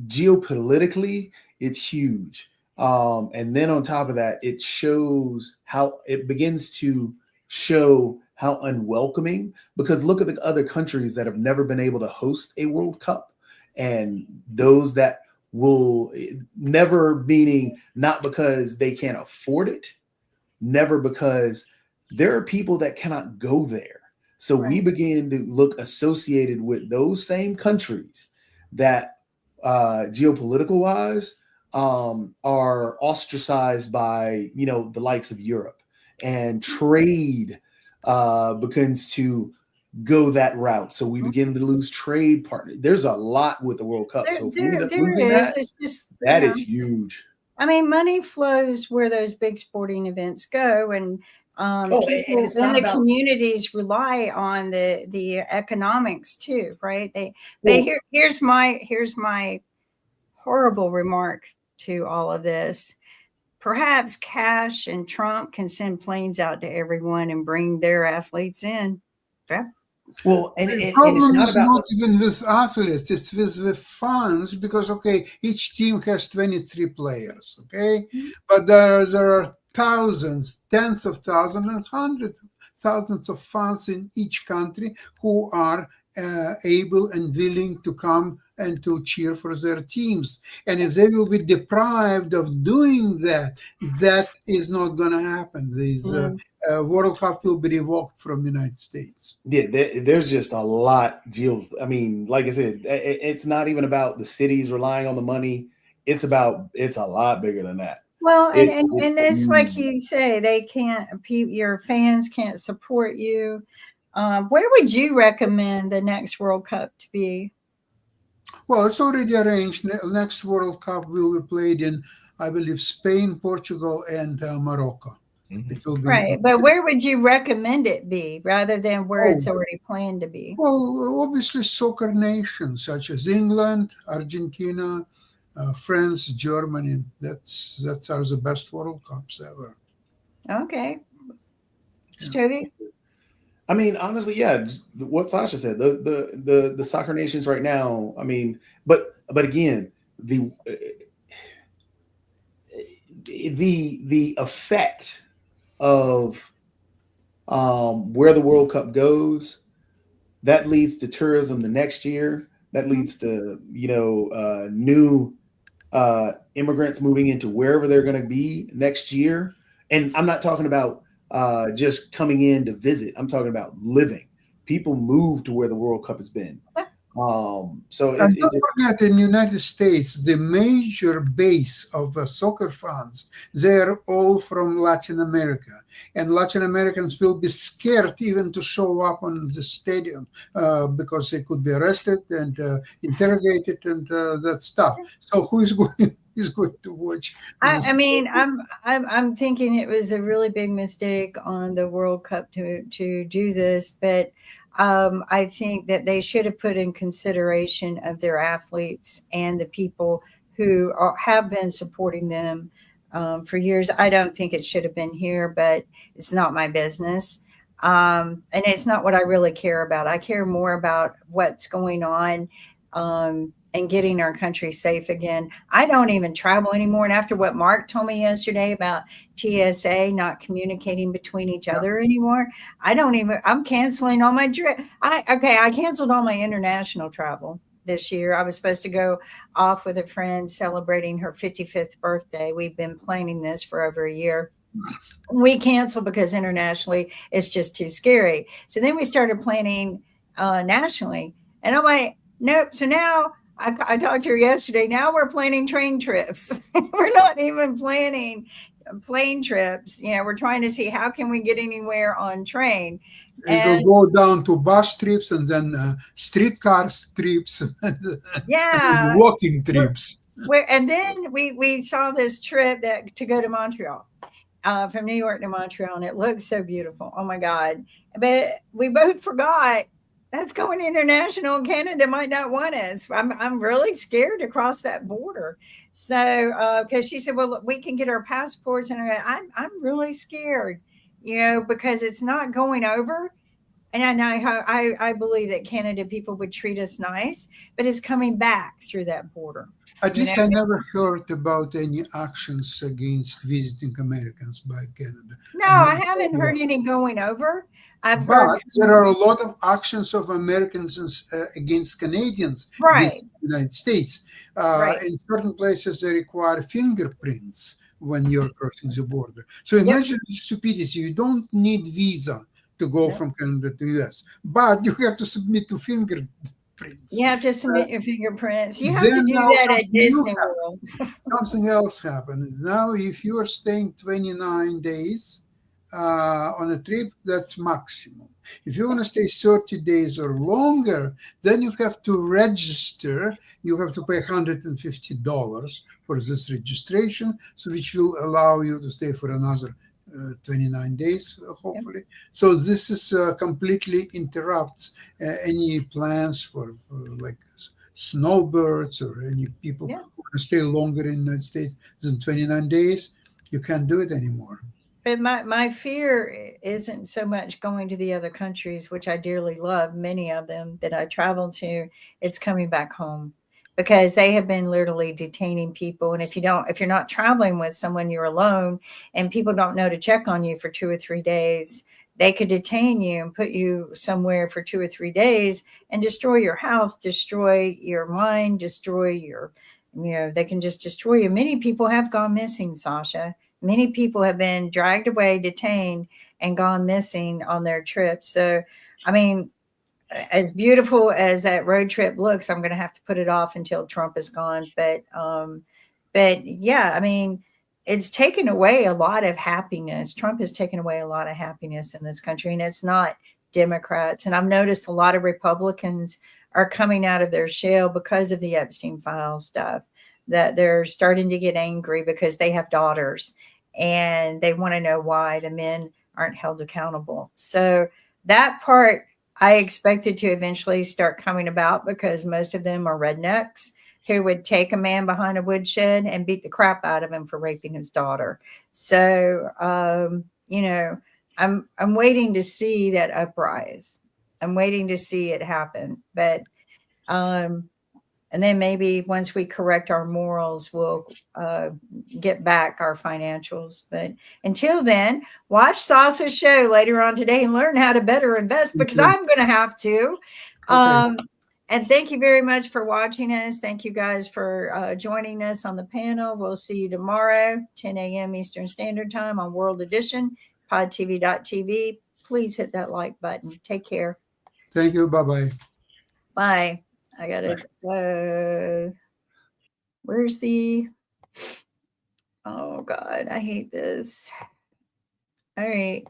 geopolitically, it's huge. And then on top of that, it begins to show how unwelcoming, because look at the other countries that have never been able to host a World Cup, and those that will never, meaning not because they can't afford it, never because there are people that cannot go there. So we begin to look associated with those same countries that geopolitical wise are ostracized by, the likes of Europe, and trade begins to go that route. So we begin to lose trade partners. There's a lot with the World Cup. That is huge. I mean, money flows where those big sporting events go, and people in the communities rely on the economics too, right? Here's my horrible remark to all of this. Perhaps Cash and Trump can send planes out to everyone and bring their athletes in. Yeah. Well, the problem is not even with athletes, it's with fans, because each team has 23 players, but there are thousands, tens of thousands, and hundreds of thousands of fans in each country who are able and willing to come and to cheer for their teams. And if they will be deprived of doing that, that is not going to happen. These World Cup will be revoked from the United States. Yeah, there's just a lot. I mean, like I said, it's not even about the cities relying on the money. It's a lot bigger than that. Well, and it's like you say, your fans can't support you. Where would you recommend the next World Cup to be? Well, it's already arranged. Next World Cup will be played in, I believe, Spain, Portugal, and Morocco. Mm-hmm. It will be but where would you recommend it be rather than where it's already planned to be? Well, obviously, soccer nations such as England, Argentina, France, Germany. That's are the best World Cups ever. Okay. Jody? I mean, honestly, yeah, what Sasha said, the soccer nations right now, I mean, but again, the effect of where the World Cup goes, that leads to tourism the next year. That leads to, new immigrants moving into wherever they're going to be next year. And I'm not talking about just coming in to visit. I'm talking about living. People move to where the World Cup has been. So And don't forget, in the United States, the major base of soccer fans, they're all from Latin America. And Latin Americans will be scared even to show up on the stadium because they could be arrested and interrogated and that stuff. So who is going? Is going to watch I this? mean, I'm thinking it was a really big mistake on the World Cup to do this, but I think that they should have put in consideration of their athletes and the people who have been supporting them for years. I don't think it should have been here, but it's not my business. And it's not what I really care about. I care more about what's going on and getting our country safe again. I don't even travel anymore. And after what Mark told me yesterday about TSA not communicating between each other anymore, I'm canceling all my trip. I canceled all my international travel this year. I was supposed to go off with a friend celebrating her 55th birthday. We've been planning this for over a year. We canceled because internationally it's just too scary. So then we started planning nationally. And I'm like, nope. So now I talked to her yesterday. Now we're planning train trips. We're not even planning plane trips. We're trying to see how can we get anywhere on train. It will go down to bus trips and then streetcar trips and walking trips. And then we saw this trip to go to Montreal. From New York to Montreal, and it looks so beautiful. Oh my God. But we both forgot that's going international. Canada might not want us. I'm really scared to cross that border. So, because she said, well, look, we can get our passports. And I'm really scared, because it's not going over. And I believe that Canada people would treat us nice, but it's coming back through that border. At least I never heard about any actions against visiting Americans by Canada. No, I haven't heard any going over. But there are a lot of actions of Americans against Canadians visiting the United States. In certain places, they require fingerprints when you're crossing the border. So imagine the stupidity. You don't need visa to go from Canada to the US, but you have to submit to fingerprints. You have to submit your fingerprints. You have to do that at Disney World. Something else happened. Now, if you are staying 29 days on a trip, that's maximum. If you want to stay 30 days or longer, then you have to register. You have to pay $150 for this registration, so which will allow you to stay for another 29 days, hopefully. So this is completely interrupts any plans for like snowbirds or any people who want to stay longer in the United States than 29 days. You can't do it anymore. But my fear isn't so much going to the other countries, which I dearly love, many of them that I travel to. It's coming back home. Because they have been literally detaining people. And if you're not traveling with someone, you're alone, and people don't know to check on you for 2 or 3 days, they could detain you and put you somewhere for 2 or 3 days and destroy your house, destroy your mind, destroy your, they can just destroy you. Many people have gone missing, Sasha. Many people have been dragged away, detained, and gone missing on their trips. So, I mean, as beautiful as that road trip looks, I'm going to have to put it off until Trump is gone. But yeah, I mean, it's taken away a lot of happiness. Trump has taken away a lot of happiness in this country, and it's not Democrats. And I've noticed a lot of Republicans are coming out of their shell because of the Epstein file stuff, that they're starting to get angry because they have daughters and they want to know why the men aren't held accountable. So that part, I expected to eventually start coming about because most of them are rednecks who would take a man behind a woodshed and beat the crap out of him for raping his daughter. So, I'm waiting to see that uprise. I'm waiting to see it happen. But, and then maybe once we correct our morals, we'll get back our financials. But until then, watch Sasha's show later on today and learn how to better invest, because I'm going to have to. Okay. And thank you very much for watching us. Thank you guys for joining us on the panel. We'll see you tomorrow, 10 a.m. Eastern Standard Time on World Edition, podtv.tv. Please hit that like button. Take care. Thank you. Bye-bye. Bye. I gotta, where's the, oh God, I hate this. All right.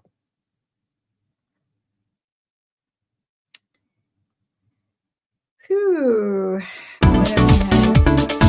Whew. What do we have?